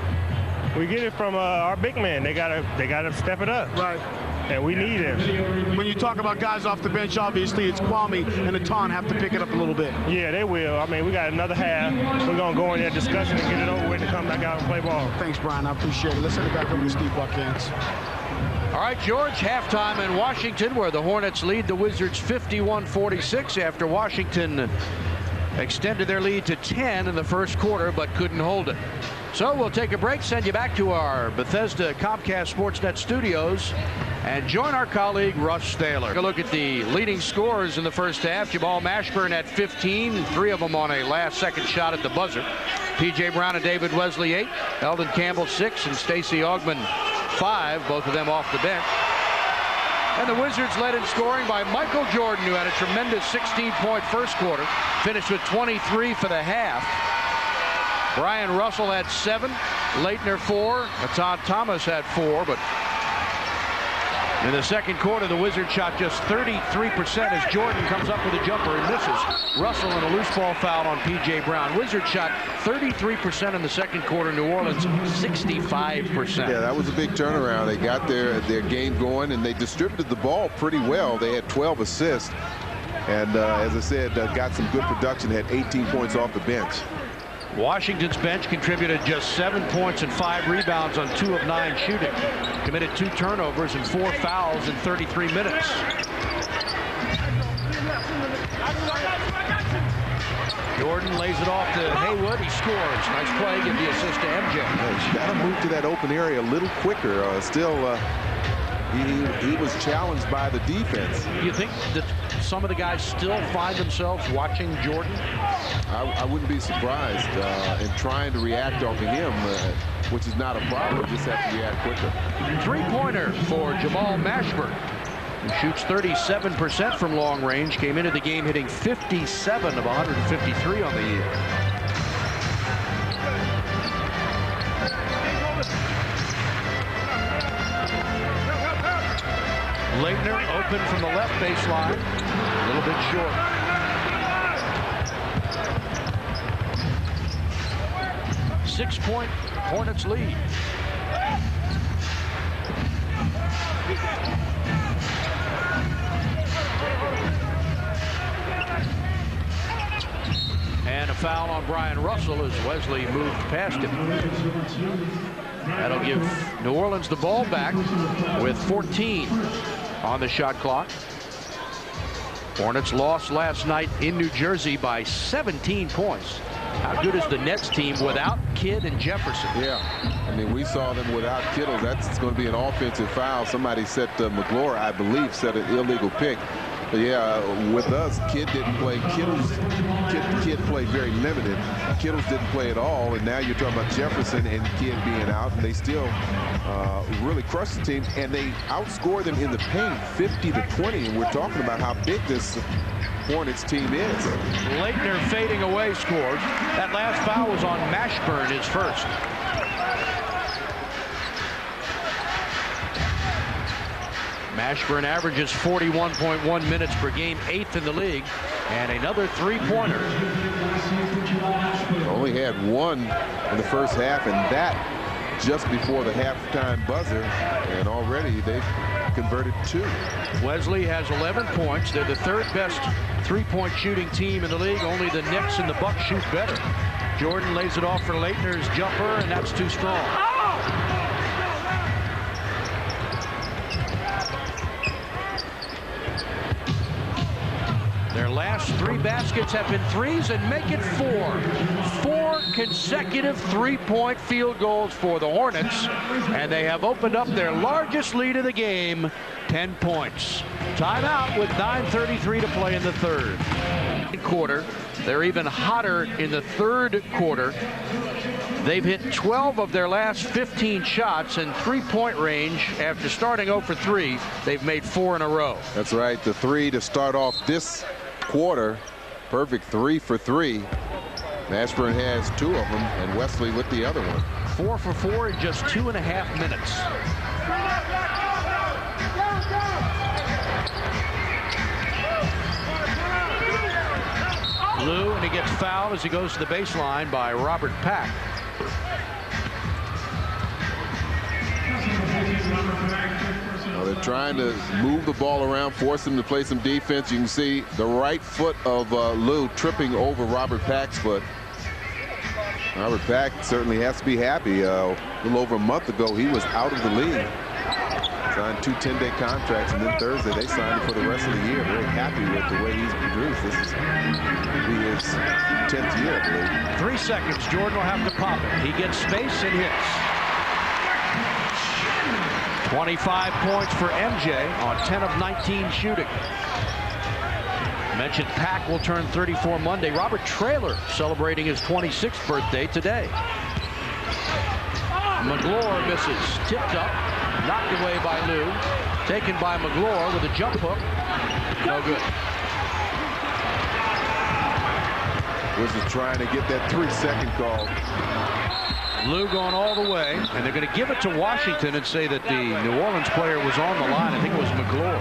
We get it from our big men. They gotta step it up. Right. And we need it. When you talk about guys off the bench, obviously it's Kwame and Atan have to pick it up a little bit. Yeah, they will. I mean, we got another half. We're going to go in there, discussion, and get it over with and come back out and play ball. Thanks, Brian. I appreciate it. Let's send it back over to Steve Buckhands. All right, George, halftime in Washington, where the Hornets lead the Wizards 51-46 after Washington extended their lead to 10 in the first quarter, but couldn't hold it. So we'll take a break, send you back to our Bethesda Comcast Sportsnet studios, and join our colleague Russ Thaler. Take a look at the leading scorers in the first half. Jamal Mashburn at 15, 3 of them on a last-second shot at the buzzer. P.J. Brown and David Wesley 8, Eldon Campbell 6, and Stacey Augmon 5, both of them off the bench. And the Wizards led in scoring by Michael Jordan, who had a tremendous 16-point first quarter, finished with 23 for the half. Brian Russell had 7, Leitner 4, Atan Thomas had 4, but in the second quarter, the Wizards shot just 33% as Jordan comes up with a jumper and misses. Russell and a loose ball foul on P.J. Brown. Wizards shot 33% in the second quarter. New Orleans 65%. Yeah, that was a big turnaround. They got their game going, and they distributed the ball pretty well. They had 12 assists, and as I said, got some good production, had 18 points off the bench. Washington's bench contributed just 7 points and 5 rebounds on 2 of 9 shooting. Committed 2 turnovers and 4 fouls in 33 minutes. Jordan lays it off to Haywood. He scores. Nice play. Give the assist to MJ. He's got to move to that open area a little quicker. He was challenged by the defense. You think that some of the guys still find themselves watching Jordan? I wouldn't be surprised in trying to react off of him, which is not a problem. You just have to react quicker. 3-pointer for Jamal Mashburn. who shoots 37% from long range, came into the game hitting 57 of 153 on the year. Leitner open from the left baseline, a little bit short. Six-point Hornets lead. And a foul on Brian Russell as Wesley moved past him. That'll give New Orleans the ball back with 14 on the shot clock. Hornets lost last night in New Jersey by 17 points. How good is the Nets team without Kidd and Jefferson? Yeah, I mean, we saw them without Kittle. That's going to be an offensive foul. Somebody set McGlure, I believe, set an illegal pick. But yeah, with us, Kidd didn't play. Kidd played very limited. Kittles didn't play at all, and now you're talking about Jefferson and Kidd being out, and they still really crushed the team, and they outscored them in the paint 50-20, and we're talking about how big this Hornets team is. Leitner fading away scored. That last foul was on Mashburn, his first. Mashburn averages 41.1 minutes per game, 8th in the league, and another three-pointer. Only had one in the first half, and that just before the halftime buzzer, and already they've converted 2. Wesley has 11 points. They're the third best three-point shooting team in the league. Only the Knicks and the Bucks shoot better. Jordan lays it off for Leitner's jumper, and that's too strong. Their last 3 baskets have been threes and make it 4. 4 consecutive three-point field goals for the Hornets, and they have opened up their largest lead of the game, 10 points. Timeout with 9:33 to play in the third quarter. They're even hotter in the third quarter. They've hit 12 of their last 15 shots in three-point range. After starting 0 for 3, they've made 4 in a row. That's right, the 3 to start off this quarter. Perfect 3 for 3. Mashburn has 2 of them, and Wesley with the other one. 4 for 4 in just 2.5 minutes. Lou, and he gets fouled as he goes to the baseline by Robert Pack. Well, they're trying to move the ball around, force him to play some defense. You can see the right foot of Lou tripping over Robert Pack's foot. Robert Pack certainly has to be happy. A little over a month ago, he was out of the league. Signed 2 10-day contracts, and then Thursday they signed him for the rest of the year. Very happy with the way he's produced. This is his 10th year, I believe. 3 seconds. Jordan will have to pop it. He gets space and hits. 25 points for MJ on 10 of 19 shooting. Mentioned Pack will turn 34 Monday. Robert Traylor celebrating his 26th birthday today. McGlure misses. Tipped up. Knocked away by Lou. Taken by McGlure with a jump hook. No good. Wizards trying to get that 3-second call. Lou going all the way, and they're going to give it to Washington and say that the New Orleans player was on the line. I think it was McGlure.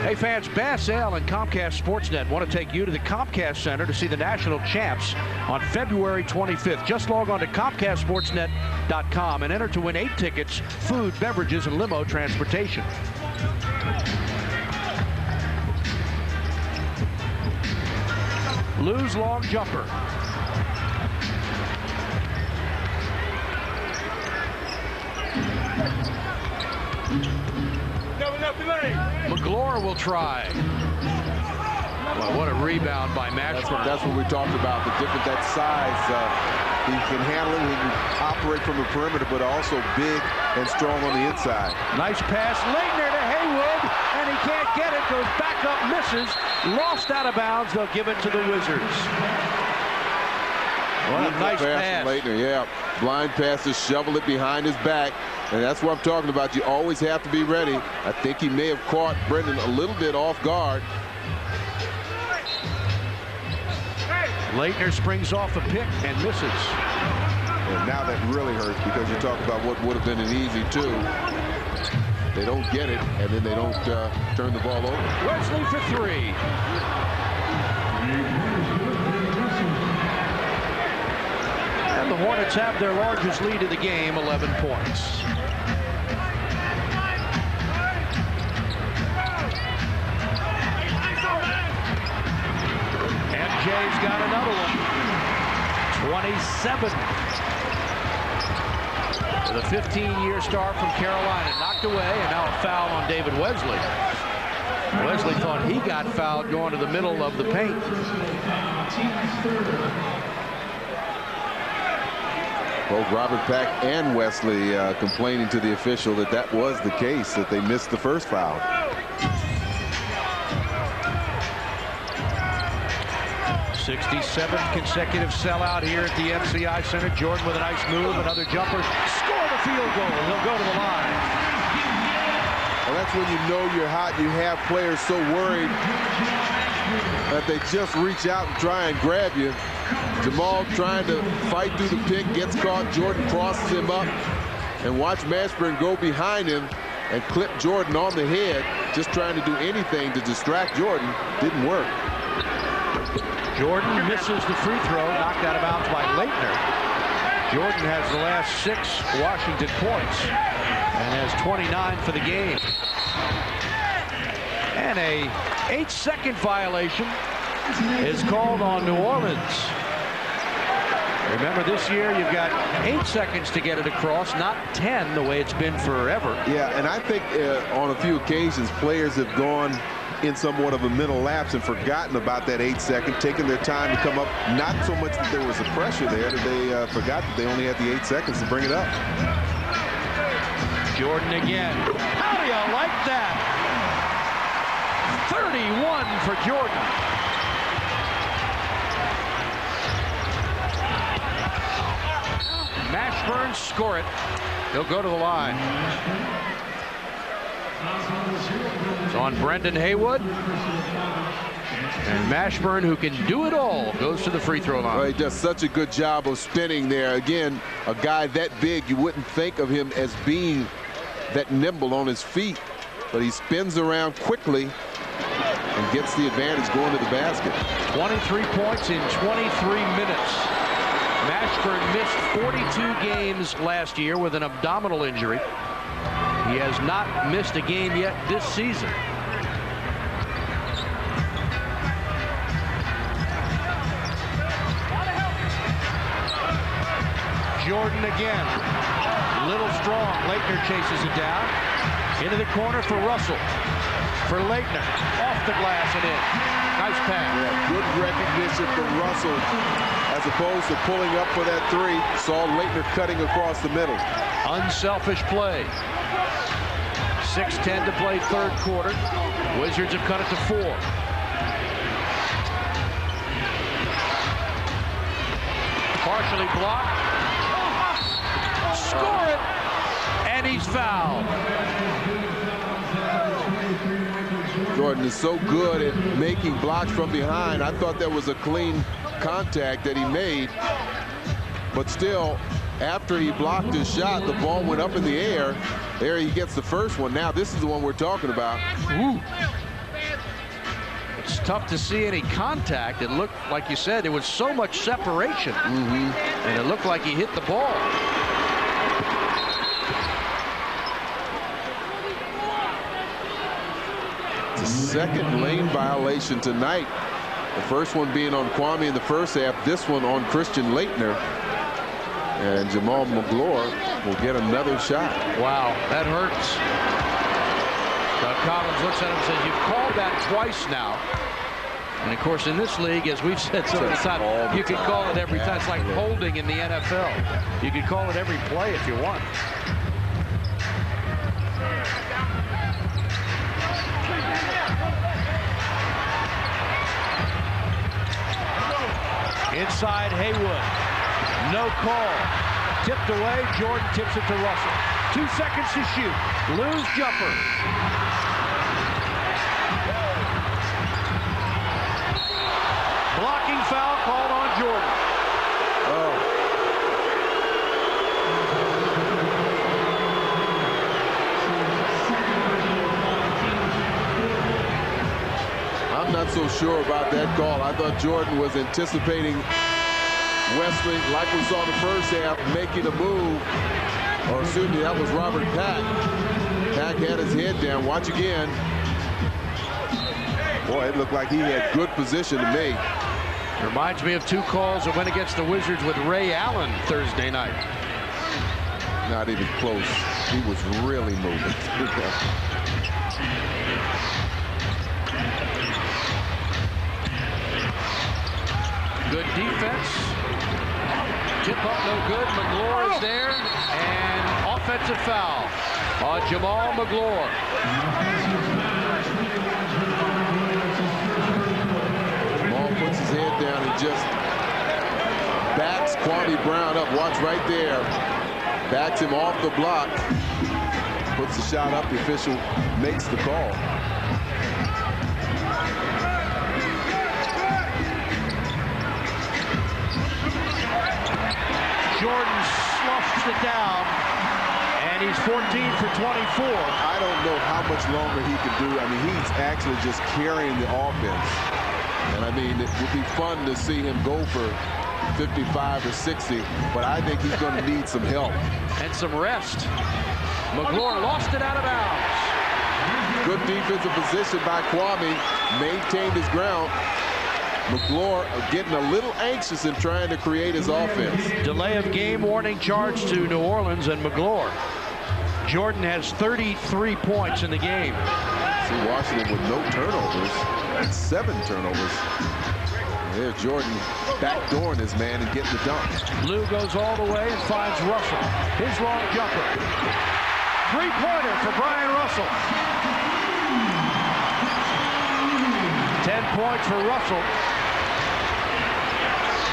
Hey fans, Bass Ale and Comcast Sportsnet want to take you to the Comcast Center to see the national champs on February 25th. Just log on to ComcastSportsnet.com and enter to win 8 tickets, food, beverages, and limo transportation. Lou's long jumper. McGlure will try. Well, what a rebound by Mashburn. That's what we talked about, the different, that size. He can handle it, he can operate from the perimeter, but also big and strong on the inside. Nice pass, Leitner to Haywood, and he can't get it, goes back up, misses, lost out of bounds. They'll give it to the Wizards. What a nice pass. Leitner, yeah. Blind pass to shovel it behind his back. And that's what I'm talking about. You always have to be ready. I think he may have caught Brendan a little bit off guard. Leitner springs off a pick and misses. And now that really hurts because you talk about what would have been an easy 2. They don't get it, and then they don't turn the ball over. Wesley for 3. And the Hornets have their largest lead of the game, 11 points. MJ's got another one. 27. The 15-year star from Carolina knocked away, and now a foul on David Wesley. Wesley thought he got fouled going to the middle of the paint. Both Robert Pack and Wesley complaining to the official that that was the case, that they missed the first foul. '67th consecutive sellout here at the MCI Center. Jordan with a nice move, another jumper, score the field goal. He'll go to the line. Well, that's when you know you're hot. You have players so worried that they just reach out and try and grab you. Jamal trying to fight through the pick, gets caught. Jordan crosses him up, and watch Mashburn go behind him and clip Jordan on the head, just trying to do anything to distract Jordan. Didn't work. Jordan misses the free throw, knocked out of bounds by Leitner. Jordan has the last 6 Washington points and has 29 for the game. And a 8-second violation is called on New Orleans. Remember, this year you've got 8 seconds to get it across, not 10 the way it's been forever. Yeah, and I think on a few occasions players have gone in somewhat of a mental lapse and forgotten about that 8 second, taking their time to come up. Not so much that there was a pressure there, that they forgot that they only had the 8 seconds to bring it up. Jordan again. How do you like that? 31 for Jordan. Mashburn score it. He'll go to the line. It's on Brendan Haywood. And Mashburn, who can do it all, goes to the free throw line. Well, he does such a good job of spinning there. Again, a guy that big, you wouldn't think of him as being that nimble on his feet, but he spins around quickly and gets the advantage going to the basket. 23 points in 23 minutes. Mashburn missed 42 games last year with an abdominal injury. He has not missed a game yet this season. Jordan again. Little strong. Leitner chases it down. Into the corner for Russell. For Leitner. Off the glass and in. Nice pass. Yeah, good recognition from Russell as opposed to pulling up for that 3. Saw Leitner cutting across the middle. Unselfish play. 6:10 to play, third quarter. Wizards have cut it to 4. Partially blocked. Score it! And he's fouled. Jordan is so good at making blocks from behind. I thought that was a clean contact that he made. But still, after he blocked his shot, the ball went up in the air. There he gets the first one. Now this is the one we're talking about. Ooh. It's tough to see any contact. It looked, like you said, there was so much separation. And it looked like he hit the ball. It's a second lane violation tonight. The first one being on Kwame in the first half. This one on Christian Leitner. And Jamal McGlure will get another shot. Wow, that hurts. Doug Collins looks at him and says, you've called that twice now. And of course, in this league, as we've said so many times, you can call it every time. It's like holding in the NFL. You can call it every play if you want. Inside Haywood. No call. Tipped away. Jordan tips it to Russell. 2 seconds to shoot. Lou's jumper. Blocking foul called on Jordan. I'm not so sure about that call. I thought Jordan was anticipating Wesley, like we saw in the first half, making a move. Or excuse me, that was Robert Pack. Pack had his head down. Watch again. Boy, it looked like he had good position to make. Reminds me of 2 calls that went against the Wizards with Ray Allen Thursday night. Not even close. He was really moving. Good defense. Tip up, no good. Magloire is there. And offensive foul on Jamal Magloire. Jamal puts his head down and just backs Kwame Brown up. Watch right there. Backs him off the block. Puts the shot up. The official makes the call. Jordan sloughs it down, and he's 14 for 24. I don't know how much longer he can do. I mean, he's actually just carrying the offense. And I mean, it would be fun to see him go for 55 or 60, but I think he's going to need some help. And some rest. Magloire lost it out of bounds. Good defensive position by Kwame. Maintained his ground. Magloire getting a little anxious in trying to create his offense. Delay of game warning charge to New Orleans and Magloire. Jordan has 33 points in the game. See Washington with no turnovers. 7 turnovers. There's Jordan backdooring his man and getting the dunk. Lou goes all the way and finds Russell. His long jumper. 3-pointer for Brian Russell. 10 points for Russell.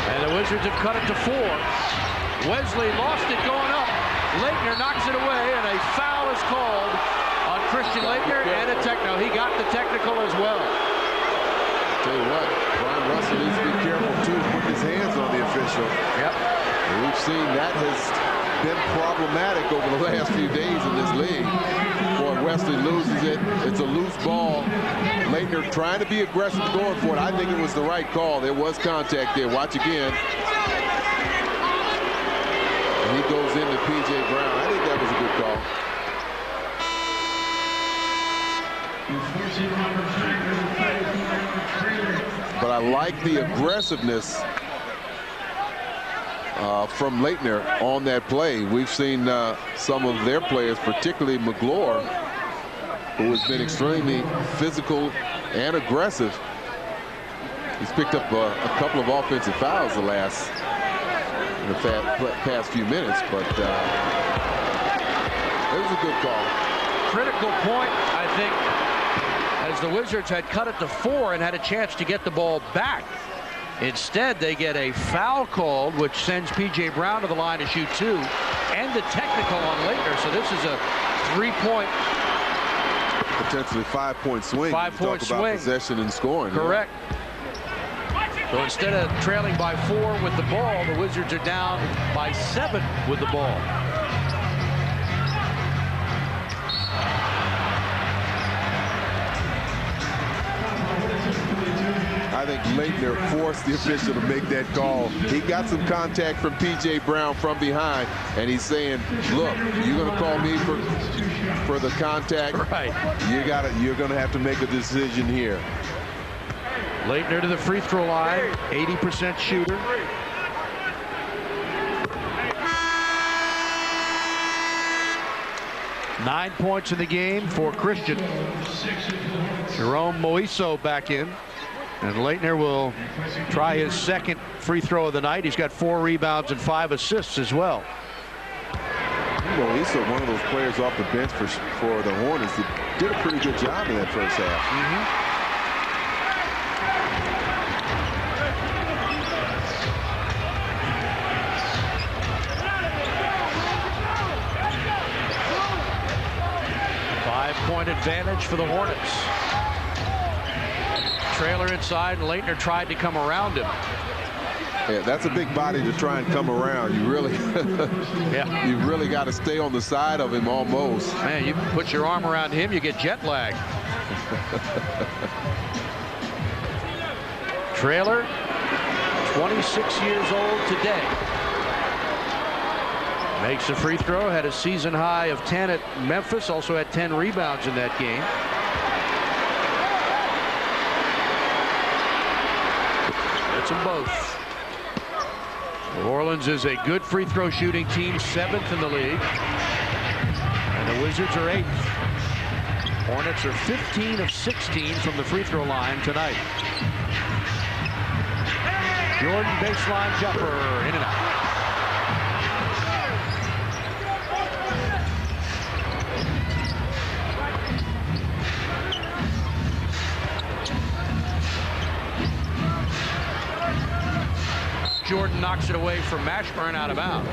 And the Wizards have cut it to 4. Wesley lost it going up. Laettner knocks it away, and a foul is called on Christian Laettner and a techno. He got the technical as well. Tell you what, Brian Russell needs to be careful too, putting his hands on the official. Yep. We've seen that has been problematic over the last few days in this league. Boy, Wesley loses it. It's a loose ball. Laettner trying to be aggressive going for it. I think it was the right call. There was contact there. Watch again. And he goes into P.J. Brown. I think that was a good call. But I like the aggressiveness from Laettner on that play. We've seen some of their players, particularly Magloire, who has been extremely physical and aggressive. He's picked up a couple of offensive fouls in the past few minutes, but it was a good call. Critical point, I think, as the Wizards had cut it to 4 and had a chance to get the ball back. Instead, they get a foul called, which sends P.J. Brown to the line to shoot 2, and the technical on Laettner. So this is a 3-point, potentially 5-point swing. 5-point swing. Talk about possession and scoring. Correct. Yeah. So instead of trailing by 4 with the ball, the Wizards are down by 7 with the ball. I think Laettner forced the official to make that call. He got some contact from P.J. Brown from behind, and he's saying, look, you're going to call me for the contact. Right. You're going to have to make a decision here. Laettner to the free throw line, 80% shooter. Nine points in the game for Christian. Jerome Moiso back in. And Laettner will try his second free throw of the night. He's got 4 rebounds and 5 assists as well. Well, he's one of those players off the bench for the Hornets that did a pretty good job in that first half. 3-point advantage for the Hornets. Trailer inside, and Leitner tried to come around him. Yeah, that's a big body to try and come around. You really, yeah, you really got to stay on the side of him almost. Man, you put your arm around him, you get jet lag. Trailer, 26 years old today. Makes a free throw, had a season high of 10 at Memphis, also had 10 rebounds in that game. Gets them both. New Orleans is a good free throw shooting team, 7th in the league. And the Wizards are 8th. Hornets are 15 of 16 from the free throw line tonight. Jordan baseline jumper, in and out. Jordan knocks it away from Mashburn, out of bounds.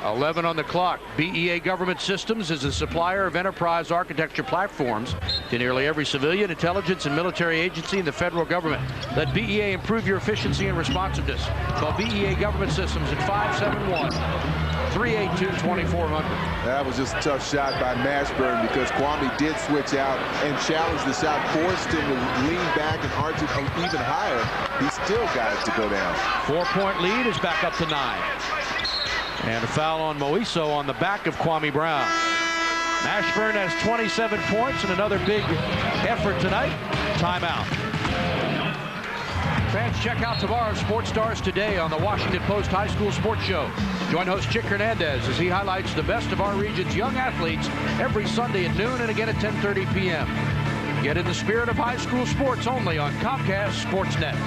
11 on the clock. BEA Government Systems is a supplier of enterprise architecture platforms to nearly every civilian, intelligence, and military agency in the federal government. Let BEA improve your efficiency and responsiveness. Call BEA Government Systems at 571-382-2400. That was just a tough shot by Mashburn because Kwame did switch out and challenge the shot, forced him to lean back and arch it even higher. He still got it to go down. 4-point lead is back up to 9. And a foul on Moiso on the back of Kwame Brown. Mashburn has 27 points and another big effort tonight. Timeout. Fans, check out tomorrow's Sports Stars Today on the Washington Post High School Sports Show. Join host Chick Hernandez as he highlights the best of our region's young athletes every Sunday at noon and again at 10:30 p.m. Get in the spirit of high school sports only on Comcast Sportsnet.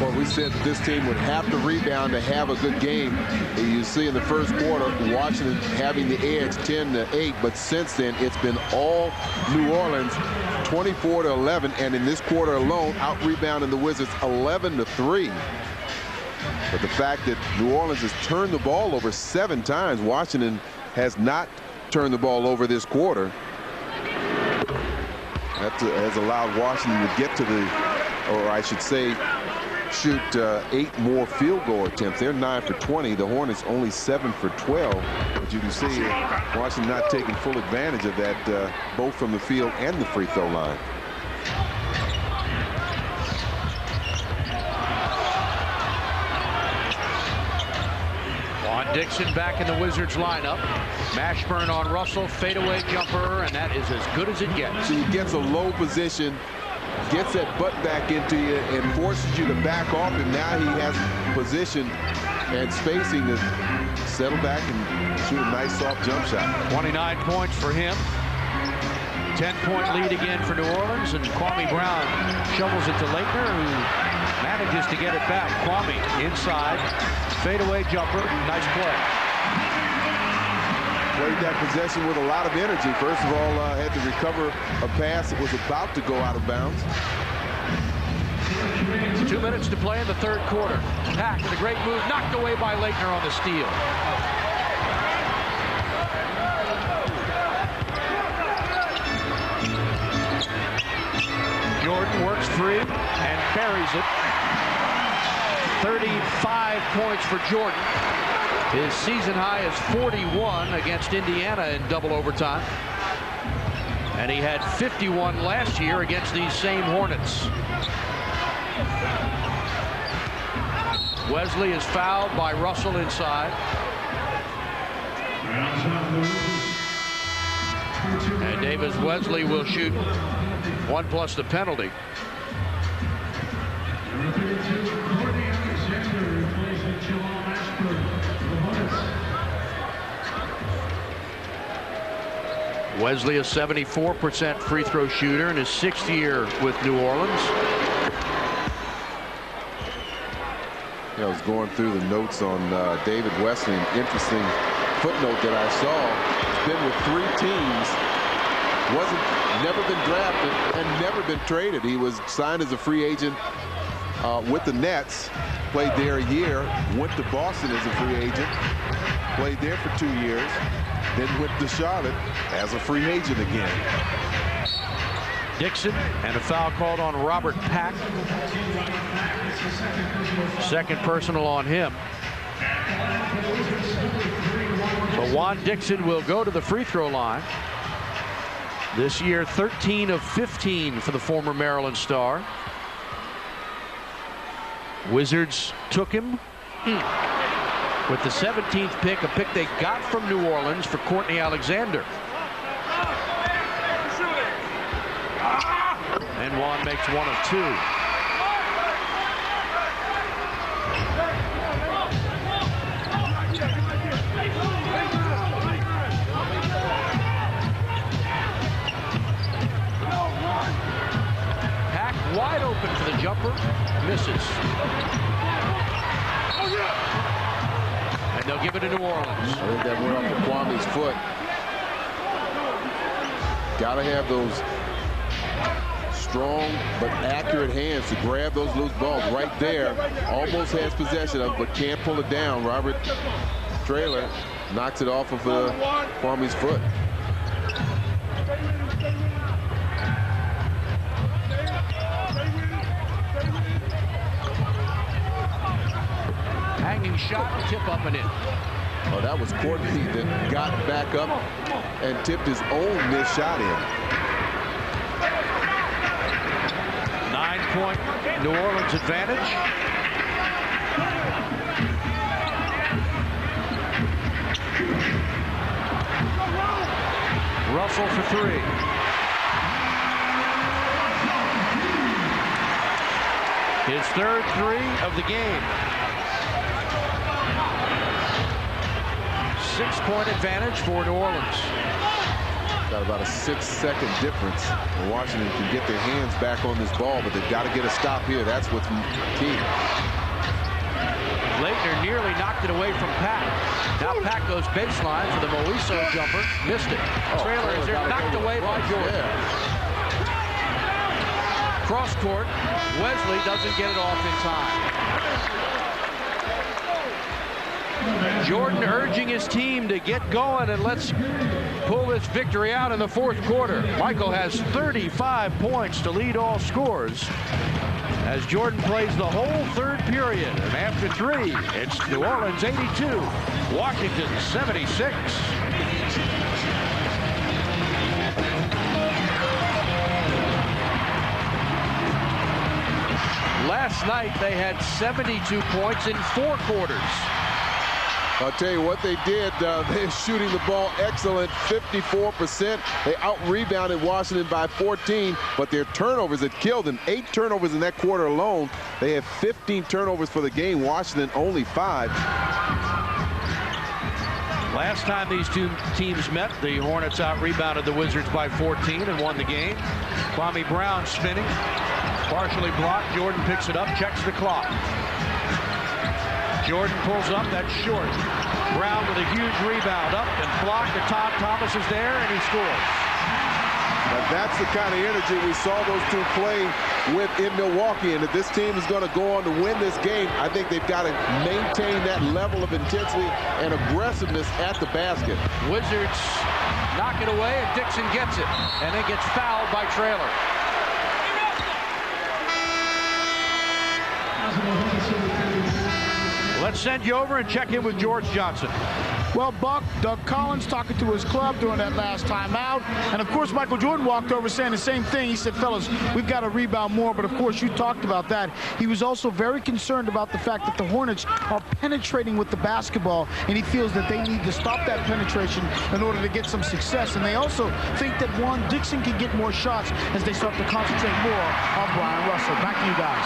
Well, we said this team would have to rebound to have a good game. You see in the first quarter, Washington having the edge 10-8, but since then it's been all New Orleans 24-11, and in this quarter alone, out-rebounding the Wizards 11-3. But the fact that New Orleans has turned the ball over 7 times, Washington has not turned the ball over this quarter. That has allowed Washington to get to the, or I should say, shoot 8 more field goal attempts. They're 9 for 20. The Hornets only 7 for 12. But you can see Washington not taking full advantage of that, both from the field and the free throw line. Juan Dixon back in the Wizards lineup. Mashburn on Russell, fadeaway jumper, and that is as good as it gets. So he gets a low position, gets that butt back into you and forces you to back off, and now he has position and spacing to settle back and shoot a nice soft jump shot. 29 points for him. 10-point lead again for New Orleans, and Kwame Brown shovels it to Leitner, who manages to get it back. Kwame inside, fadeaway jumper, nice play. Played that possession with a lot of energy. First of all, had to recover a pass that was about to go out of bounds. 2 minutes to play in the third quarter. Pack with a great move, knocked away by Leitner on the steal. Jordan works free and buries it. 35 points for Jordan. His season high is 41 against Indiana in double overtime. And he had 51 last year against these same Hornets. Wesley is fouled by Russell inside. And Davis Wesley will shoot 1 plus the penalty. Wesley, a 74% free throw shooter in his 6th year with New Orleans. I was going through the notes on David Wesley. An interesting footnote that I saw. He's been with 3 teams. Never been drafted and never been traded. He was signed as a free agent with the Nets, played there a year, went to Boston as a free agent, played there for 2 years, then went to Charlotte as a free agent again. Dixon, and a foul called on Robert Pack. Second personal on him. So Juan Dixon will go to the free throw line. This year, 13 of 15 for the former Maryland star. Wizards took him with the 17th pick, a pick they got from New Orleans for Courtney Alexander. And Juan makes 1 of 2. Pack wide open for the jumper, misses. And they'll give it to New Orleans. I think that went off of Kwame's foot. Gotta have those strong but accurate hands to grab those loose balls right there. Almost has possession of, but can't pull it down. Robert Traylor knocks it off of Kwame's foot. Hanging shot, tip up and in. Oh, that was Courtney that got back up and tipped his own missed shot in. 9-point New Orleans advantage. Russell for 3. His third 3 of the game. 6-point advantage for New Orleans. Got about a 6-second difference. Washington can get their hands back on this ball, but they've got to get a stop here. That's what's key. Leitner nearly knocked it away from Pack. Now Pack goes baseline for the Moiso jumper. Missed it. Traylor is there, knocked away by Jordan. Cross court. Wesley doesn't get it off in time. Jordan urging his team to get going, and let's pull this victory out in the fourth quarter. Michael has 35 points to lead all scores as Jordan plays the whole third period. And after 3, it's New Orleans 82, Washington 76. Last night they had 72 points in 4 quarters. I'll tell you what they did. They're shooting the ball excellent, 54%. They out-rebounded Washington by 14, but their turnovers had killed them. 8 turnovers in that quarter alone. They have 15 turnovers for the game. Washington only 5. Last time these two teams met, the Hornets out-rebounded the Wizards by 14 and won the game. Kwame Brown spinning, partially blocked. Jordan picks it up, checks the clock. Jordan pulls up, that's short. Brown with a huge rebound, up and blocked. And Todd Thomas is there, and he scores. But that's the kind of energy we saw those two play with in Milwaukee. And if this team is going to go on to win this game, I think they've got to maintain that level of intensity and aggressiveness at the basket. Wizards Knock it away, and Dixon gets it, and then gets fouled by Traylor. Let's send you over and check in with George Johnson. Well, Buck, Doug Collins talking to his club during that last time out. And, of course, Michael Jordan walked over saying the same thing. He said, fellas, we've got to rebound more. But, of course, you talked about that. He was also very concerned about the fact that the Hornets are penetrating with the basketball, and he feels that they need to stop that penetration in order to get some success. And they also think that Juan Dixon can get more shots as they start to concentrate more on Brian Russell. Back to you guys.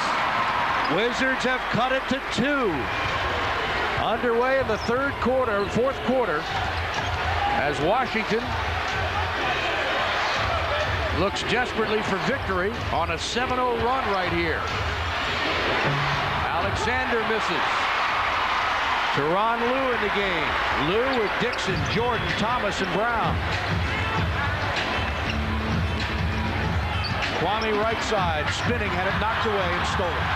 Wizards have cut it to 2. Underway in the fourth quarter, as Washington looks desperately for victory on a 7-0 run right here. Alexander misses. Tyronn Lue in the game. Lue with Dixon, Jordan, Thomas, and Brown. Kwame right side, spinning, had it knocked away and stolen.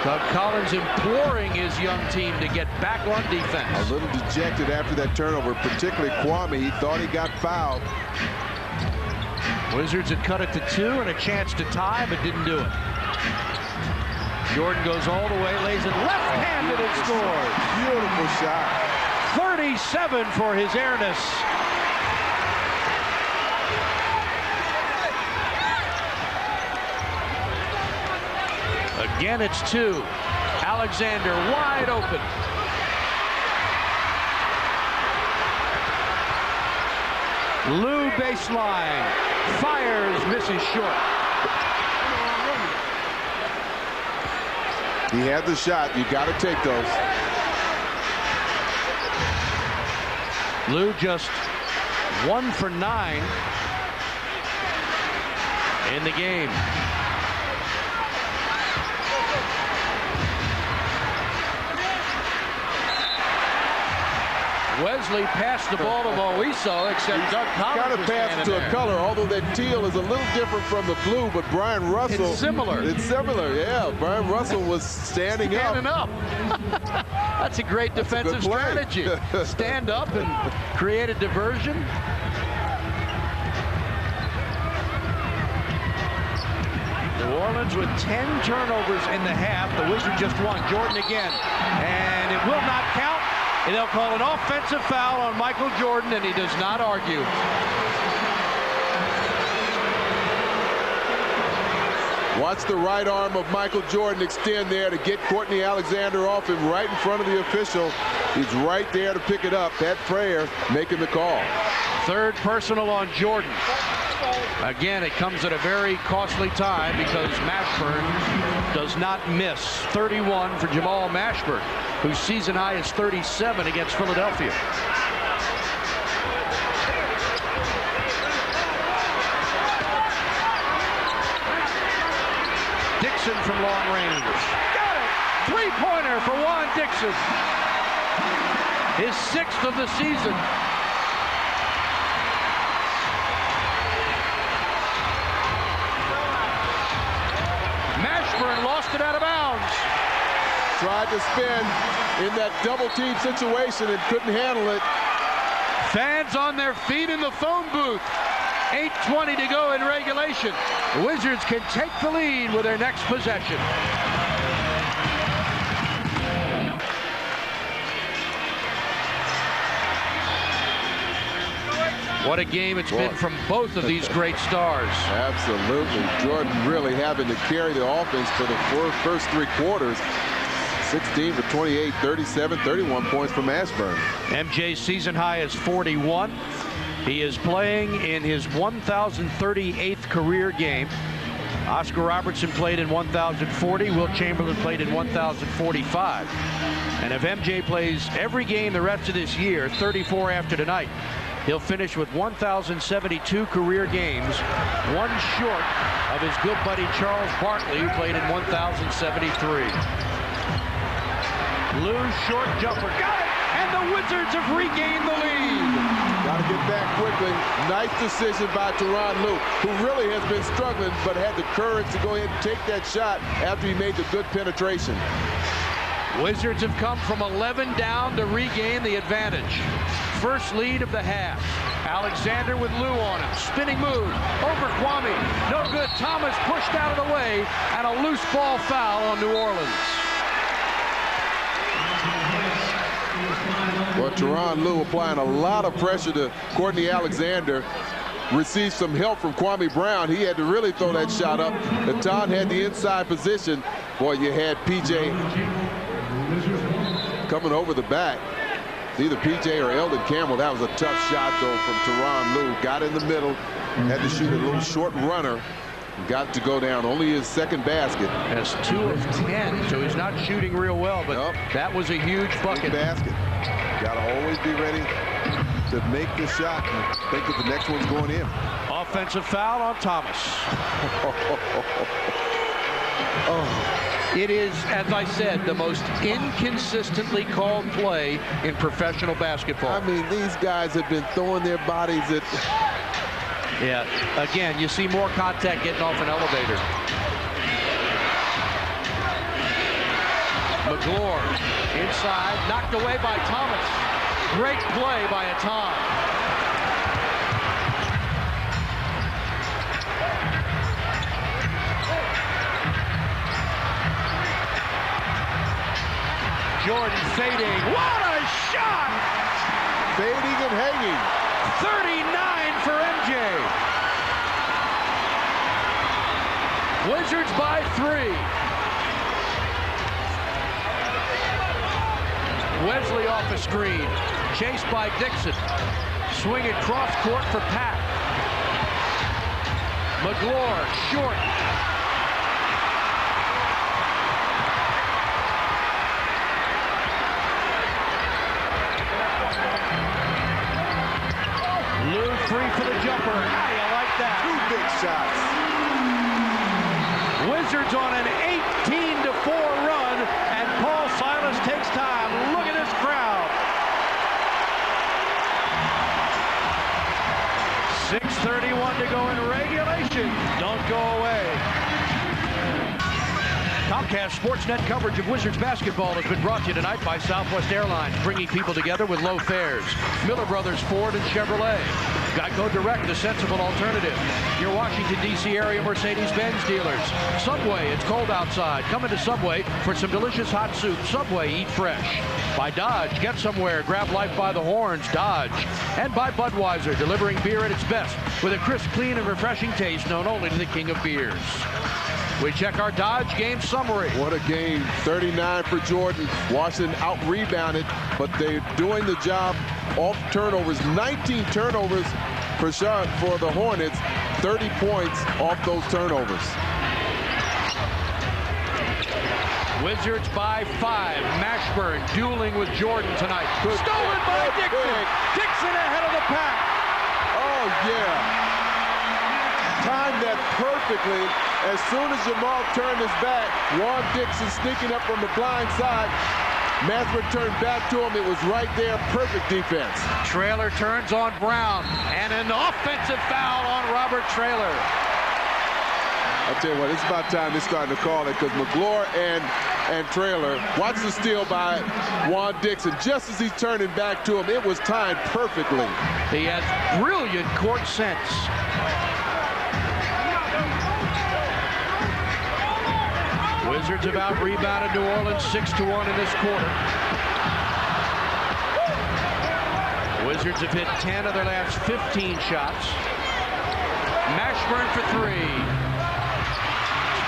Doug Collins imploring his young team to get back on defense. A little dejected after that turnover, particularly Kwame. He thought he got fouled. Wizards had cut it to 2 and a chance to tie, but didn't do it. Jordan goes all the way, lays it left-handed and scores. Beautiful shot. 37 for his airness. Again, it's 2. Alexander wide open. Lou baseline. Fires, misses short. He had the shot. You got to take those. Lou just 1 for 9 in the game. Wesley passed the ball to Moiso, except Doug Collins Kind of passed it to a color, although that teal is a little different from the blue, but Brian Russell. It's similar. It's similar, yeah. Brian Russell was standing up. That's a great defensive strategy. Stand up and create a diversion. New Orleans with 10 turnovers in the half. The Wizards just won. Jordan again. And it will not count. And they'll call an offensive foul on Michael Jordan, and he does not argue. Watch the right arm of Michael Jordan extend there to get Courtney Alexander off him right in front of the official. He's right there to pick it up. That player making the call. 3rd personal on Jordan. Again, it comes at a very costly time because Mashburn does not miss. 31 for Jamal Mashburn, whose season high is 37 against Philadelphia. Dixon from long range. Got it! 3-pointer for Juan Dixon. His 6th of the season. Mashburn lost it out of bounds. Tried to spin in that double team situation and couldn't handle it. Fans on their feet in the phone booth. 8:20 to go in regulation. The Wizards can take the lead with their next possession. What a game it's been from both of these great stars. Absolutely. Jordan really having to carry the offense for the first 3 quarters. 16 for 28, 37, 31 points for Mashburn. MJ's season high is 41. He is playing in his 1,038th career game. Oscar Robertson played in 1,040. Wilt Chamberlain played in 1,045. And if MJ plays every game the rest of this year, 34 after tonight, he'll finish with 1,072 career games, 1 short of his good buddy Charles Barkley, who played in 1,073. Lou's short jumper. Got it! And the Wizards have regained the lead. Got to get back quickly. Nice decision by Tyronn Lue, who really has been struggling, but had the courage to go ahead and take that shot after he made the good penetration. Wizards have come from 11 down to regain the advantage. First lead of the half. Alexander with Lue on him. Spinning move. Over Kwame. No good. Thomas pushed out of the way. And a loose ball foul on New Orleans. Well, Tyronn Lue applying a lot of pressure to Courtney Alexander. Received some help from Kwame Brown. He had to really throw that shot up. Natan had the inside position. Boy, you had PJ coming over the back. It's either PJ or Eldon Campbell. That was a tough shot, though, from Tyronn Lue. Got in the middle. Had to shoot a little short runner. Got to go down. Only his 2nd basket. Has 2 of 10, so he's not shooting real well, but that was a huge bucket. Big basket. Got to always be ready to make the shot and think that the next one's going in. Offensive foul on Thomas. It is, as I said, the most inconsistently called play in professional basketball. I mean, these guys have been throwing their bodies at... Yeah, again, you see more contact getting off an elevator. McGlure inside, knocked away by Thomas. Great play by Atan. Jordan fading. What a shot! Fading and hanging. 39 for MJ. Wizards by 3. Wesley off a screen. Chased by Dixon. Swing it cross court for Pat. McGlure short. Lou free for the jumper. How do you like that? 2 big shots. Wizards on an 18-4 run, and Paul Silas takes time. Look at this crowd. 6:31 to go in regulation. Don't go away. Comcast Sportsnet coverage of Wizards basketball has been brought to you tonight by Southwest Airlines, bringing people together with low fares. Miller Brothers Ford and Chevrolet. Geico Direct, the sensible alternative. Your Washington, D.C. area Mercedes-Benz dealers. Subway, it's cold outside. Come into Subway for some delicious hot soup. Subway, eat fresh. By Dodge, get somewhere. Grab life by the horns. Dodge. And by Budweiser, delivering beer at its best with a crisp, clean, and refreshing taste known only to the king of beers. We check our Dodge game summary. What a game. 39 for Jordan. Washington out-rebounded, but they're doing the job off turnovers. 19 turnovers for the Hornets. 30 points off those turnovers. Wizards by 5. Mashburn dueling with Jordan tonight. Stolen by Dixon. Dixon ahead of the pack. Oh, yeah. Timed that perfectly. As soon as Jamal turned his back, Juan Dixon sneaking up from the blind side. Mashburn turned back to him. It was right there. Perfect defense. Traylor turns on Brown. And an offensive foul on Robert Traylor. I'll tell you what, it's about time they're starting to call it, because McGlure and Traylor, watch the steal by Juan Dixon. Just as he's turning back to him, it was timed perfectly. He has brilliant court sense. Wizards have out-rebounded New Orleans 6-1 in this quarter. Wizards have hit 10 of their last 15 shots. Mashburn for 3.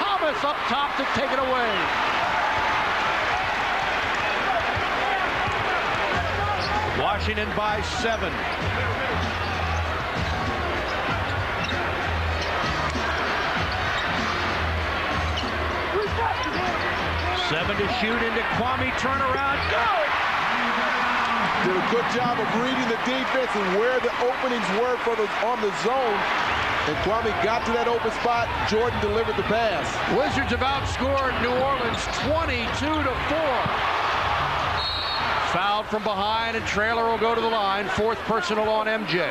Thomas up top to take it away. Washington by 7. Seven to shoot into Kwame, turnaround, good! Did a good job of reading the defense and where the openings were on the zone. And Kwame got to that open spot. Jordan delivered the pass. Wizards have outscored New Orleans 22-4. Fouled from behind, and Traylor will go to the line. 4th personal on MJ.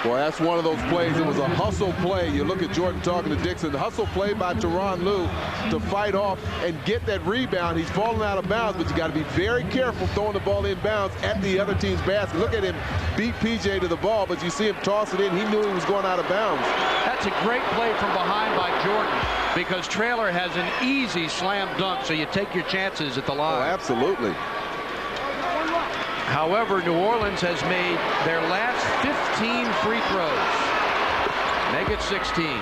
Well, that's one of those plays. It was a hustle play. You look at Jordan talking to Dixon. The hustle play by Tyronn Lue to fight off and get that rebound. He's falling out of bounds, but you got to be very careful throwing the ball in bounds at the other team's basket. Look at him beat PJ to the ball, but you see him toss it in. He knew he was going out of bounds. That's a great play from behind by Jordan, because Traylor has an easy slam dunk, so you take your chances at the line. Oh, absolutely. However, New Orleans has made their last 15 free throws. Make it 16.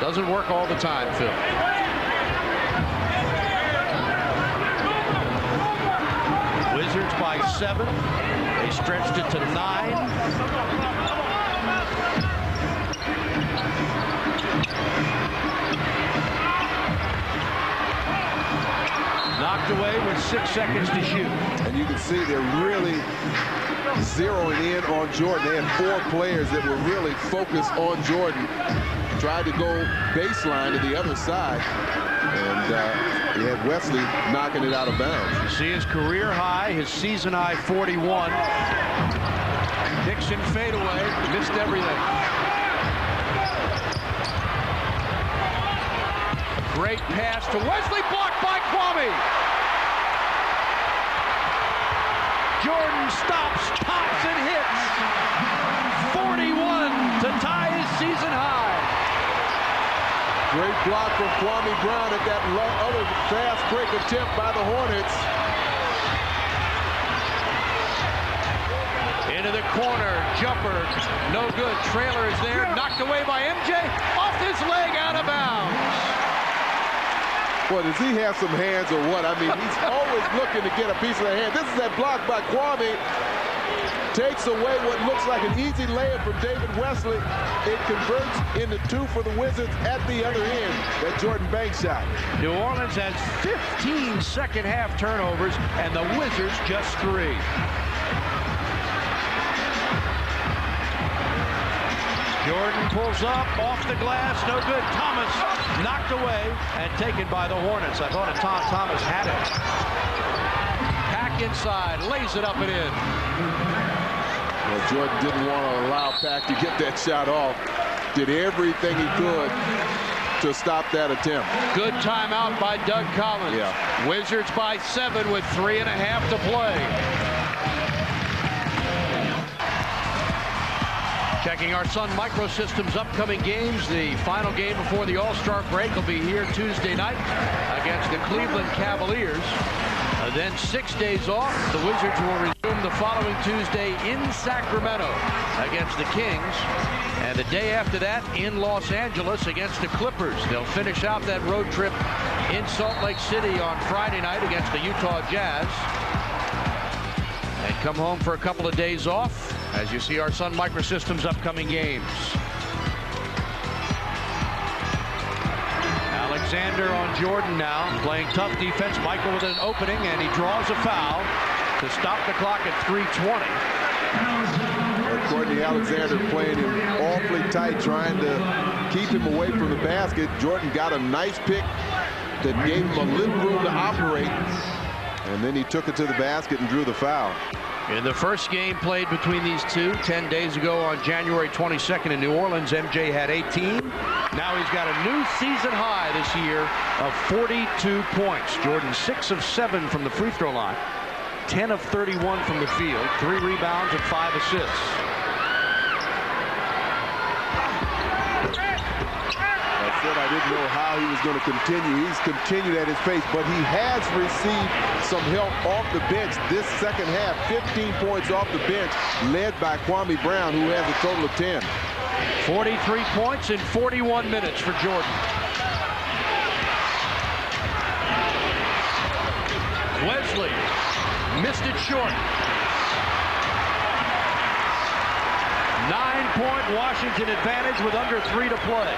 Doesn't work all the time, Phil. Wizards by 7. They stretched it to 9. Knocked away with 6 seconds to shoot. And you can see they're really zeroing in on Jordan. They had 4 players that were really focused on Jordan. Tried to go baseline to the other side. And he had Wesley knocking it out of bounds. You see his career high, his season high 41. Dixon fadeaway, missed everything. Great pass to Wesley, blocked by Kwame. Jordan stops, pops, and hits. 41 to tie his season high. Great block from Kwame Brown at that other fast break attempt by the Hornets. Into the corner, jumper, no good. Traylor is there, knocked away by MJ, off his leg, out of bounds. Boy, does he have some hands or what? I mean, he's always looking to get a piece of the hand. This is that block by Kwame. Takes away what looks like an easy layup from David Wesley. It converts into 2 for the Wizards at the other end. That Jordan Banks shot. New Orleans has 15 second half turnovers, and the Wizards just 3. Jordan pulls up, off the glass, no good. Thomas knocked away and taken by the Hornets. I thought Thomas had it. Pack inside, lays it up and in. Well, Jordan didn't want to allow Pack to get that shot off. Did everything he could to stop that attempt. Good timeout by Doug Collins. Yeah. Wizards by 7 with 3.5 to play. Checking our Sun Microsystems upcoming games. The final game before the All-Star break will be here Tuesday night against the Cleveland Cavaliers. Then 6 days off. The Wizards will resume the following Tuesday in Sacramento against the Kings. And the day after that in Los Angeles against the Clippers. They'll finish out that road trip in Salt Lake City on Friday night against the Utah Jazz. And come home for a couple of days off as you see our Sun Microsystems upcoming games. Alexander on Jordan now, playing tough defense. Michael with an opening, and he draws a foul to stop the clock at 3:20. Courtney Alexander playing him awfully tight, trying to keep him away from the basket. Jordan got a nice pick that gave him a little room to operate, and then he took it to the basket and drew the foul. In the first game played between these two 10 days ago on January 22nd in New Orleans, MJ had 18. Now he's got a new season high this year of 42 points. Jordan 6 of 7 from the free throw line, 10 of 31 from the field, 3 rebounds and 5 assists. I didn't know how he was going to continue. He's continued at his pace, but he has received some help off the bench this second half. 15 points off the bench, led by Kwame Brown, who has a total of 10. 43 points in 41 minutes for Jordan. Wesley missed it short. 9-point Washington advantage with under 3 to play.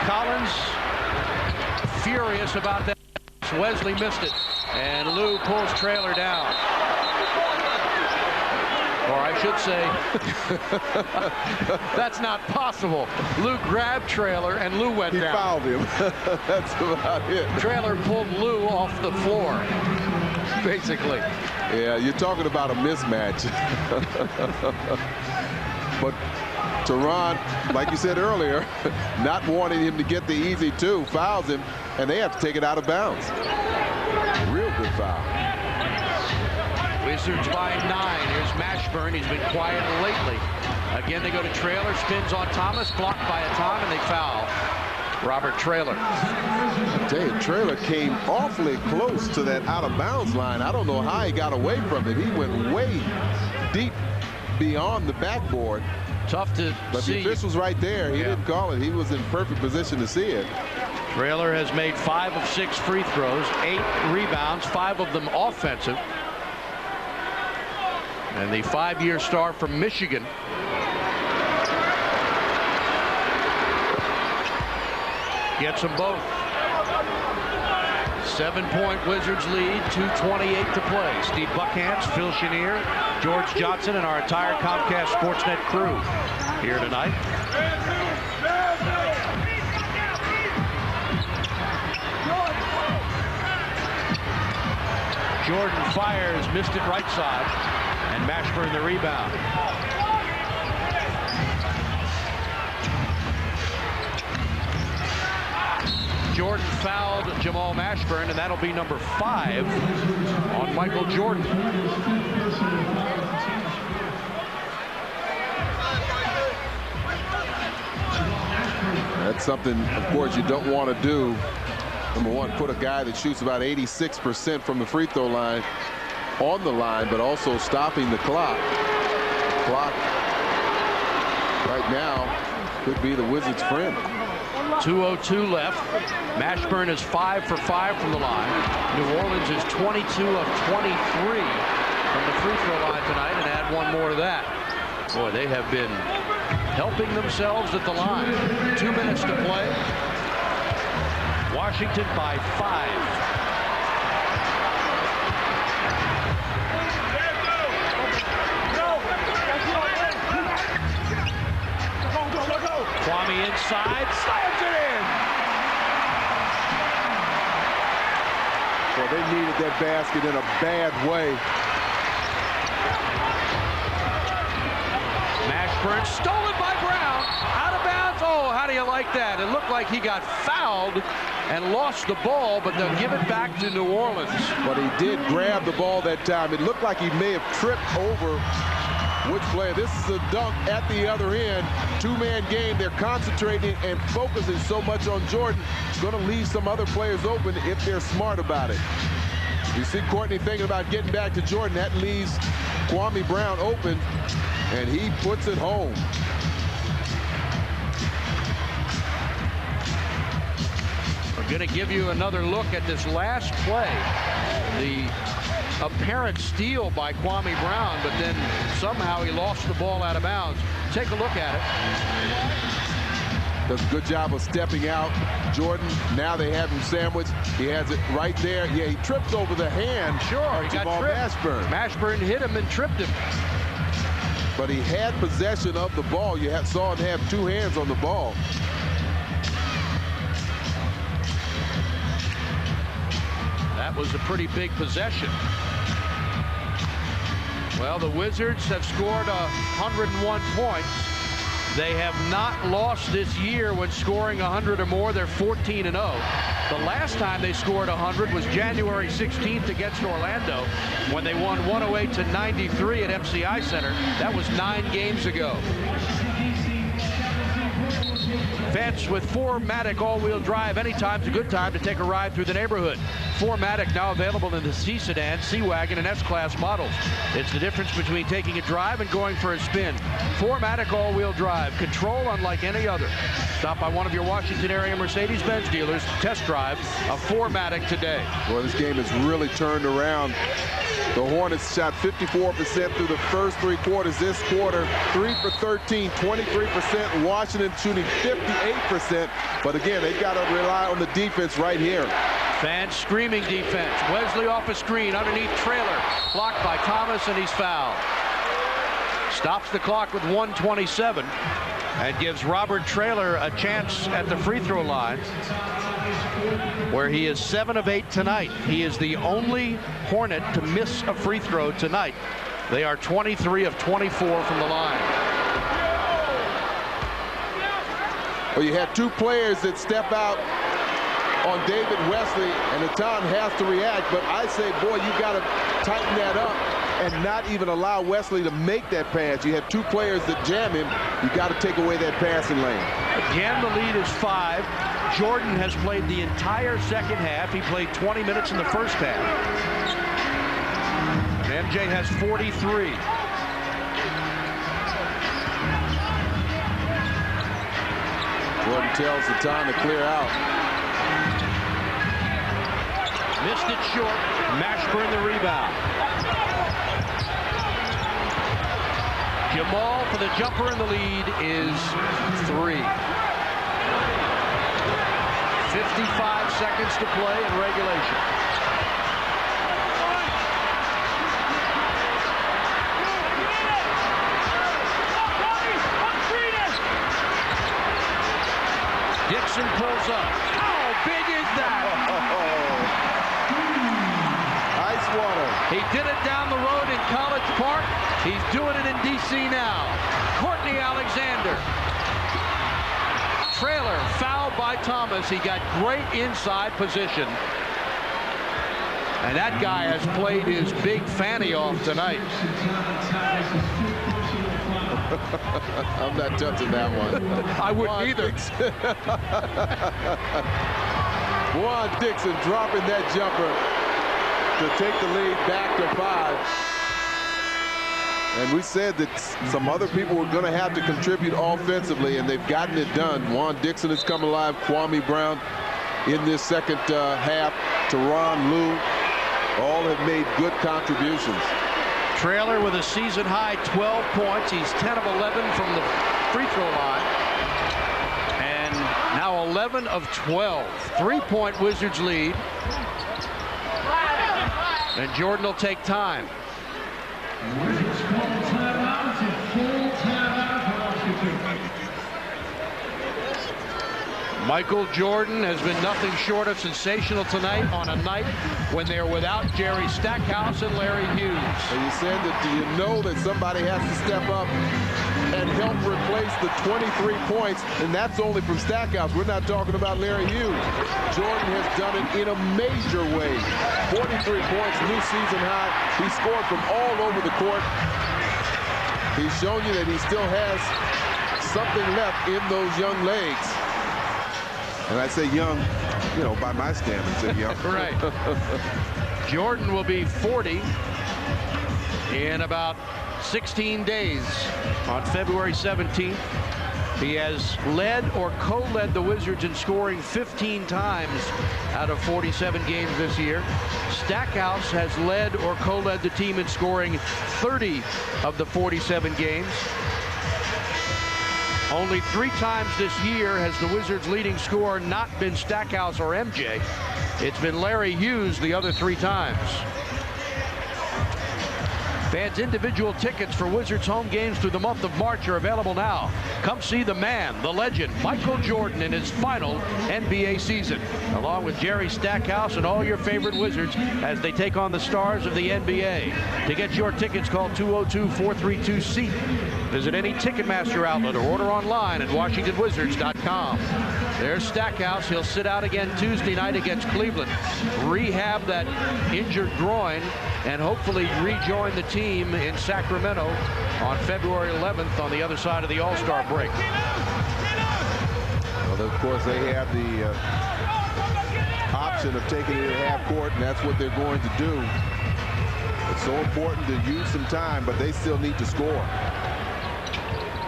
Collins furious about that. Wesley missed it, and Lou pulls Traylor down. Or I should say, that's not possible. Lou grabbed Traylor, and Lou went down. He fouled him. That's about it. Traylor pulled Lou off the floor, basically. Yeah, you're talking about a mismatch. But Teron, like you said earlier, not wanting him to get the easy 2, fouls him, and they have to take it out of bounds. Real good foul. Wizards by 9. Here's Mashburn. He's been quiet lately. Again, they go to Traylor. Spins on Thomas. Blocked by a time, and they foul Robert Traylor. I tell you, Traylor came awfully close to that out-of-bounds line. I don't know how he got away from it. He went way deep beyond the backboard. Tough to but see. The official's right there. He didn't call it. He was in perfect position to see it. Traylor has made 5 of 6 free throws, 8 rebounds, 5 of them offensive. And the 5-year star from Michigan gets them both. 7-point Wizards lead, 2:28 to play. Steve Buckhantz, Phil Chenier, George Johnson, and our entire Comcast Sportsnet crew here tonight. Jordan fires, missed it right side, and Mashburn the rebound. Jordan fouled Jamal Mashburn, and that'll be number 5 on Michael Jordan. That's something, of course, you don't want to do. Number one, put a guy that shoots about 86% from the free throw line on the line, but also stopping the clock. The clock right now could be the Wizards' friend. 2:02 left. Mashburn is 5 for 5 from the line. New Orleans is 22 of 23 from the free throw line tonight, and add one more to that. Boy, they have been helping themselves at the line. 2 minutes to play. Washington by 5. Kwame inside, slams it in. Well, they needed that basket in a bad way. Mashburn stolen by Brown, out of bounds. Oh, how do you like that? It looked like he got fouled and lost the ball, but they'll give it back to New Orleans. But he did grab the ball that time. It looked like he may have tripped over which player. This is a dunk at the other end. 2-man game. They're concentrating and focusing so much on Jordan. It's going to leave some other players open if they're smart about it. You see Courtney thinking about getting back to Jordan. That leaves Kwame Brown open, and he puts it home. We're going to give you another look at this last play. The apparent steal by Kwame Brown, but then somehow he lost the ball out of bounds. Take a look at it. Does a good job of stepping out. Jordan, now they have him sandwiched. He has it right there. Yeah, he trips over the hand. Sure, he got tripped. Mashburn. Mashburn hit him and tripped him. But he had possession of the ball. You saw him have 2 hands on the ball. That was a pretty big possession. Well, the Wizards have scored 101 points. They have not lost this year when scoring 100 or more. They're 14-0. The last time they scored 100 was January 16th against Orlando when they won 108-93 at MCI Center. That was 9 games ago. Fence with 4MATIC all-wheel drive. Anytime's a good time to take a ride through the neighborhood. 4MATIC now available in the C Sedan, C Wagon, and S-Class models. It's the difference between taking a drive and going for a spin. 4MATIC all-wheel drive. Control unlike any other. Stop by one of your Washington area Mercedes-Benz dealers. Test drive a 4MATIC today. Well, this game has really turned around. The Hornets shot 54% through the first 3 quarters. This quarter, 3 for 13, 23%. Washington shooting 58%. But again, they've got to rely on the defense right here. Fans screaming defense. Wesley off a screen underneath Traylor. Blocked by Thomas, and he's fouled. Stops the clock with 1:27 and gives Robert Traylor a chance at the free throw line, where he is 7 of 8 tonight. He is the only Hornet to miss a free throw tonight. They are 23 of 24 from the line. Well, you had 2 players that step out on David Wesley, and Natan has to react, but I say, boy, you got to tighten that up and not even allow Wesley to make that pass. You had 2 players that jam him. You got to take away that passing lane. Again, the lead is 5. Jordan has played the entire second half. He played 20 minutes in the first half. And MJ has 43. Jordan tells Natan to clear out. Missed it short. Mashburn the rebound. Jamal for the jumper, and the lead is 3. 55 seconds to play in regulation. Dixon pulls up. How big is that? Ice water. He did it down the road in College Park. He's doing it in D.C. now. Courtney Alexander Trailer fouled by Thomas. He got great inside position. And that guy has played his big fanny off tonight. I'm not touching that one. I wouldn't either. Juan Dixon dropping that jumper to take the lead back to 5. And we said that some other people were going to have to contribute offensively, and they've gotten it done. Juan Dixon has come alive. Kwame Brown in this second half. Teron Lue. All have made good contributions. Trailer with a season-high 12 points. He's 10 of 11 from the free throw line. And now 11 of 12. 3-point Wizards lead. And Jordan will take time. Michael Jordan has been nothing short of sensational tonight on a night when they're without Jerry Stackhouse and Larry Hughes. And you said that, do you know that somebody has to step up and help replace the 23 points, and that's only from Stackhouse. We're not talking about Larry Hughes. Jordan has done it in a major way. 43 points, new season high. He scored from all over the court. He's shown you that he still has something left in those young legs. And I say young, you know, by my standards, say young. Right. Jordan will be 40 in about 16 days on February 17th. He has led or co-led the Wizards in scoring 15 times out of 47 games this year. Stackhouse has led or co-led the team in scoring 30 of the 47 games. Only 3 times this year has the Wizards' leading scorer not been Stackhouse or MJ. It's been Larry Hughes the other 3 times. Fans' individual tickets for Wizards home games through the month of March are available now. Come see the man, the legend, Michael Jordan in his final NBA season, along with Jerry Stackhouse and all your favorite Wizards as they take on the stars of the NBA. To get your tickets, call 202-432-SEAT. Visit any Ticketmaster outlet or order online at WashingtonWizards.com. There's Stackhouse. He'll sit out again Tuesday night against Cleveland. Rehab that injured groin and hopefully rejoin the team in Sacramento on February 11th on the other side of the All-Star break. Well, of course, they have the option of taking it at half court, and that's what they're going to do. It's so important to use some time, but they still need to score.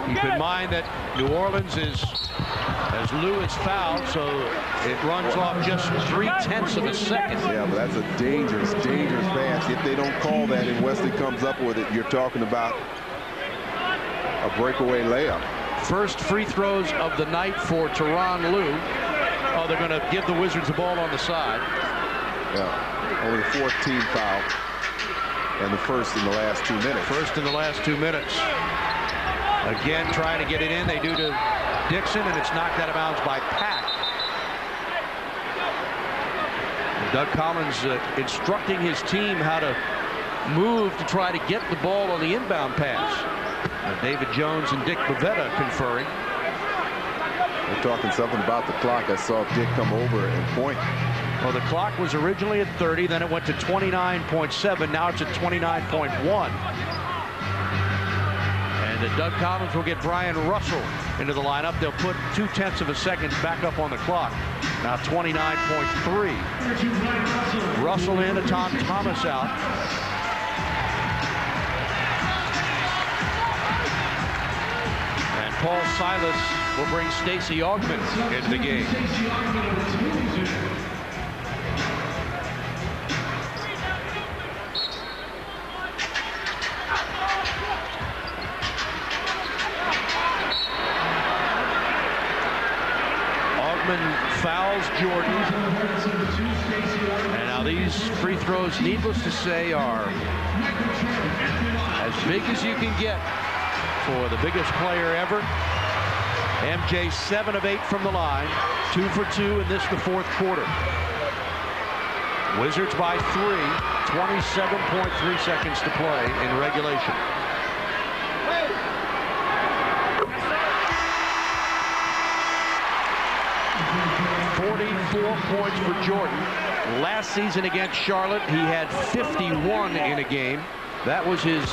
Keep in mind that New Orleans is, as Lue is fouled, so it runs off just 0.3 of a second. Yeah, but that's a dangerous, dangerous pass. If they don't call that and Wesley comes up with it, you're talking about a breakaway layup. First free throws of the night for Teron Lue. Oh, they're going to give the Wizards the ball on the side. Yeah, only the 4th team foul, and the first in the last 2 minutes. First in the last 2 minutes. Again, trying to get it in. They do to Dixon, and it's knocked out of bounds by Pack. Doug Collins instructing his team how to move to try to get the ball on the inbound pass. David Jones and Dick Bavetta conferring. We're talking something about the clock. I saw Dick come over and point. Well, the clock was originally at 30, then it went to 29.7. Now it's at 29.1. And Doug Collins will get Brian Russell into the lineup. They'll put 0.2 of a second back up on the clock. Now 29.3. Russell in, Tom Thomas out. And Paul Silas will bring Stacey Augmon into the game. Fouls Jordan. And now these free throws, needless to say, are as big as you can get for the biggest player ever. MJ 7 of 8 from the line, 2 for 2 in this the 4th quarter. Wizards by 3, 27.3 seconds to play in regulation. points for Jordan. Last season against Charlotte, he had 51 in a game. That was his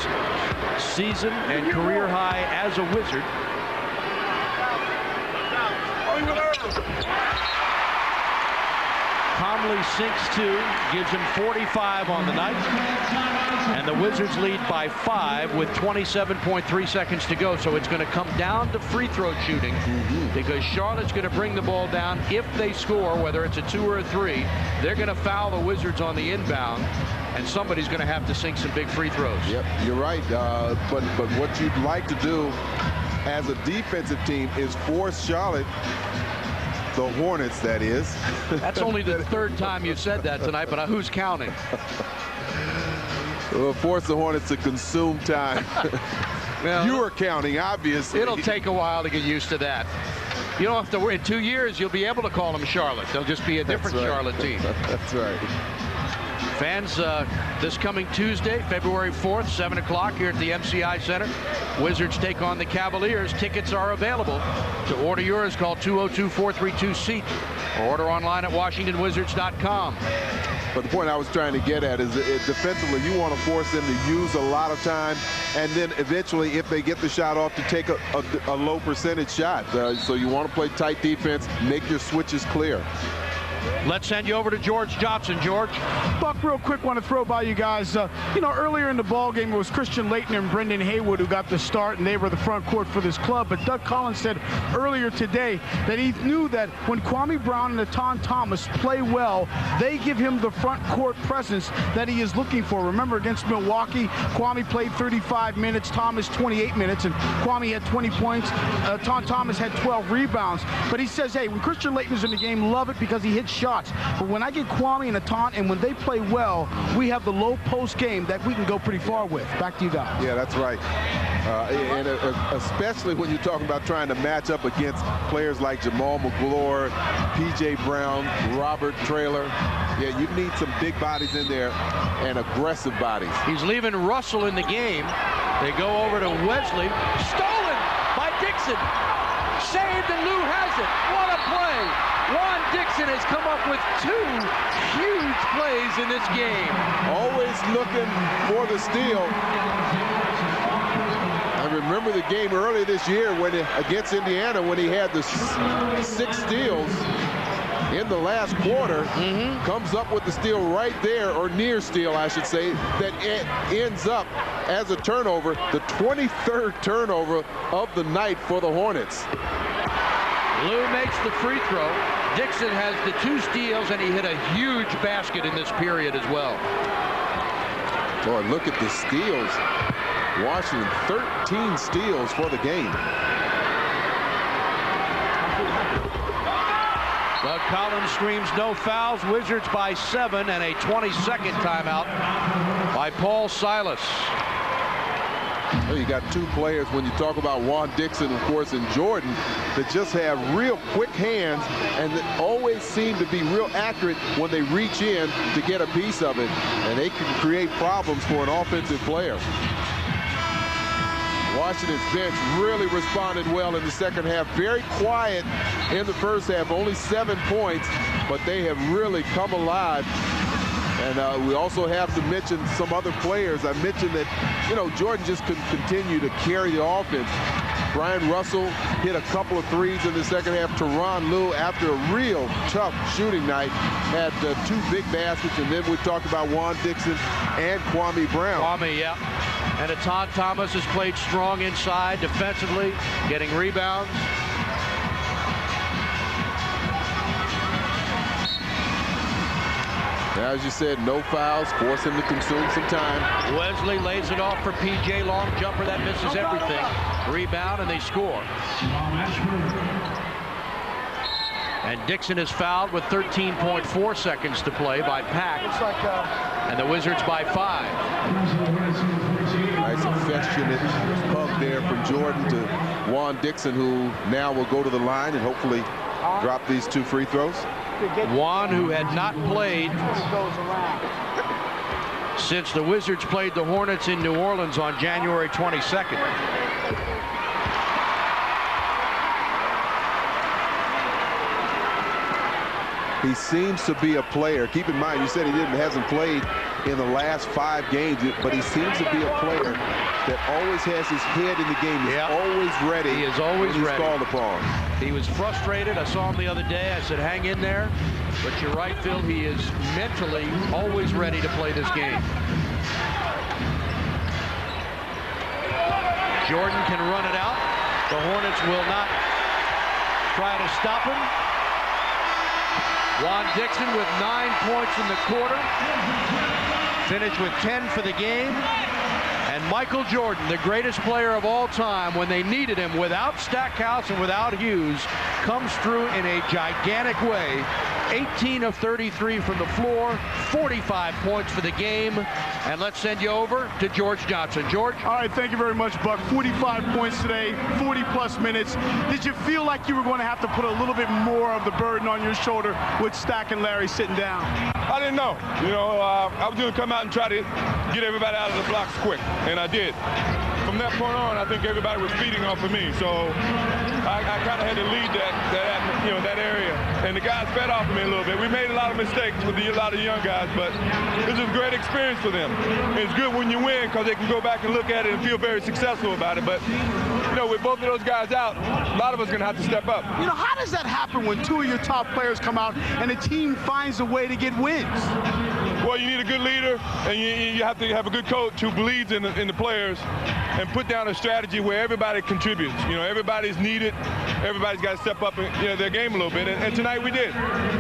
season and career high as a Wizard. Conley sinks 2, gives him 45 on the night. And the Wizards lead by 5 with 27.3 seconds to go. So it's going to come down to free throw shooting because Charlotte's going to bring the ball down. If they score, whether it's a 2 or a 3, they're going to foul the Wizards on the inbound. And somebody's going to have to sink some big free throws. Yep, you're right. But what you'd like to do as a defensive team is force Charlotte, the Hornets, that is. That's only the third time you've said that tonight, but who's counting? We'll force the Hornets to consume time. Well, you are counting, obviously. It'll take a while to get used to that. You don't have to wait. In 2 years, you'll be able to call them Charlotte. They'll just be a different Charlotte team. That's right. Fans, this coming Tuesday, February 4th, 7 o'clock here at the MCI Center. Wizards take on the Cavaliers. Tickets are available. To order yours, call 202-432-SEAT or order online at WashingtonWizards.com. But the point I was trying to get at is defensively, you want to force them to use a lot of time, and then eventually, if they get the shot off, to take a low percentage shot. So you want to play tight defense, make your switches clear. Let's send you over to George Johnson. George. Buck, real quick, want to throw by you guys. You know, earlier in the ball game, it was Christian Laettner and Brendan Haywood who got the start, and they were the front court for this club. But Doug Collins said earlier today that he knew that when Kwame Brown and Etan Thomas play well, they give him the front court presence that he is looking for. Remember, against Milwaukee, Kwame played 35 minutes, Thomas 28 minutes, and Kwame had 20 points. Etan Thomas had 12 rebounds. But he says, hey, when Christian Laettner's in the game, love it because he hits shots. But when I get Kwame and Etan, and when they play well, we have the low post game that we can go pretty far with. Back to you guys. Yeah, that's right. And especially when you're talking about trying to match up against players like Jamal McGlure, P.J. Brown, Robert Traylor. Yeah, you need some big bodies in there and aggressive bodies. He's leaving Russell in the game. They go over to Wesley. Stolen by Dixon. Saved, and Lou has it. What a play. Juan Dixon has come up with 2 huge plays in this game. Always looking for the steal. I remember the game earlier this year against Indiana when he had the 6 steals in the last quarter. Comes up with the steal right there, or near steal, I should say, that ends up as a turnover, the 23rd turnover of the night for the Hornets. Lou makes the free throw. Dixon has the 2 steals, and he hit a huge basket in this period as well. Boy, look at the steals. Washington, 13 steals for the game. Doug Collins screams no fouls. Wizards by 7, and a 22nd timeout by Paul Silas. Well, you got 2 players when you talk about Juan Dixon, of course, and Jordan, that just have real quick hands and that always seem to be real accurate when they reach in to get a piece of it, and they can create problems for an offensive player. Washington's bench really responded well in the second half. Very quiet in the first half, only 7 points, but they have really come alive. And we also have to mention some other players. I mentioned that, you know, Jordan just couldn't continue to carry the offense. Brian Russell hit a couple of threes in the second half. Tyronn Lue, after a real tough shooting night, had 2 big baskets. And then we talked about Juan Dixon and Kwame Brown. Kwame, yeah. And Etan Thomas has played strong inside defensively, getting rebounds. As you said, no fouls, force him to consume some time. Wesley lays it off for P.J. Long jumper that misses everything. Rebound, and they score. And Dixon is fouled with 13.4 seconds to play by Pack. And the Wizards by 5. Nice affectionate hug there from Jordan to Juan Dixon, who now will go to the line and hopefully drop these 2 free throws. Juan, who had not played since the Wizards played the Hornets in New Orleans on January 22nd. He seems to be a player. Keep in mind, you said he hasn't played in the last 5 games, but he seems to be a player that always has his head in the game. He's always ready. He is always when he's ready. Called upon. He was frustrated. I saw him the other day. I said, hang in there. But you're right, Phil. He is mentally always ready to play this game. Jordan can run it out. The Hornets will not try to stop him. Juan Dixon with 9 points in the quarter. Finished with 10 for the game. And Michael Jordan, the greatest player of all time, when they needed him, without Stackhouse and without Hughes, comes through in a gigantic way. 18 of 33 from the floor, 45 points for the game. And let's send you over to George Johnson. George? All right, thank you very much, Buck. 45 points today, 40-plus minutes. Did you feel like you were going to have to put a little bit more of the burden on your shoulder with Stack and Larry sitting down? I didn't know. I was going to come out and try to get everybody out of the blocks quick, and I did. From that point on, I think everybody was feeding off of me, so I kind of had to lead that area, and the guys fed off of me a little bit. We made a lot of mistakes with a lot of young guys, but this is a great experience for them. It's good when you win because they can go back and look at it and feel very successful about it. But with both of those guys out, a lot of us are going to have to step up. How does that happen when 2 of your top players come out and the team finds a way to get wins? Well, you need a good leader, and you have to have a good coach who believes in the players and put down a strategy where everybody contributes. Everybody's needed. Everybody's got to step up in their game a little bit, and tonight we did.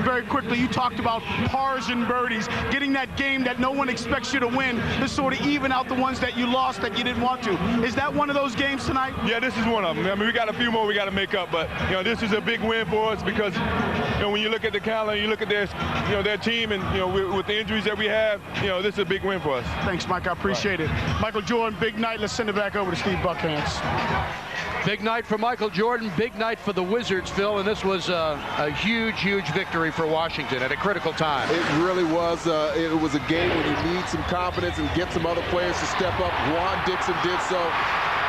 Very quickly, you talked about pars and birdies, getting that game that no one expects you to win to sort of even out the ones that you lost that you didn't want to. Is that one of those games tonight? Yeah, this is one of them. I mean, we got a few more we got to make up, but this is a big win for us because when you look at the calendar, you look at their team, and with the injuries that we have, this is a big win for us. Thanks, Mike. I appreciate it. Michael Jordan, big night. Let's send it back over to Steve Buckhantz. Big night for Michael Jordan, big night for the Wizards, Phil, and this was a huge, huge victory for Washington at a critical time. It really was. It was a game where you need some confidence and get some other players to step up. Juan Dixon did so.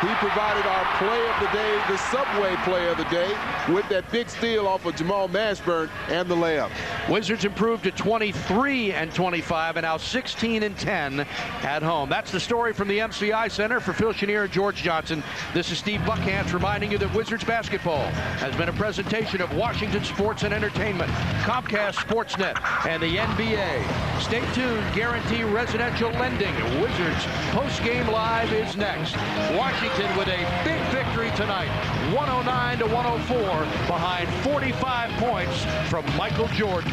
He provided our play of the day, the subway play of the day, with that big steal off of Jamal Mashburn and the layup. Wizards improved to 23-25 and now 16-10 at home. That's the story from the MCI Center. For Phil Chenier and George Johnson, this is Steve Buckhantz reminding you that Wizards basketball has been a presentation of Washington Sports and Entertainment, Comcast Sportsnet, and the NBA. Stay tuned. Guarantee residential lending. Wizards post-game live is next. Washington with a big victory tonight, 109-104, behind 45 points from Michael Jordan.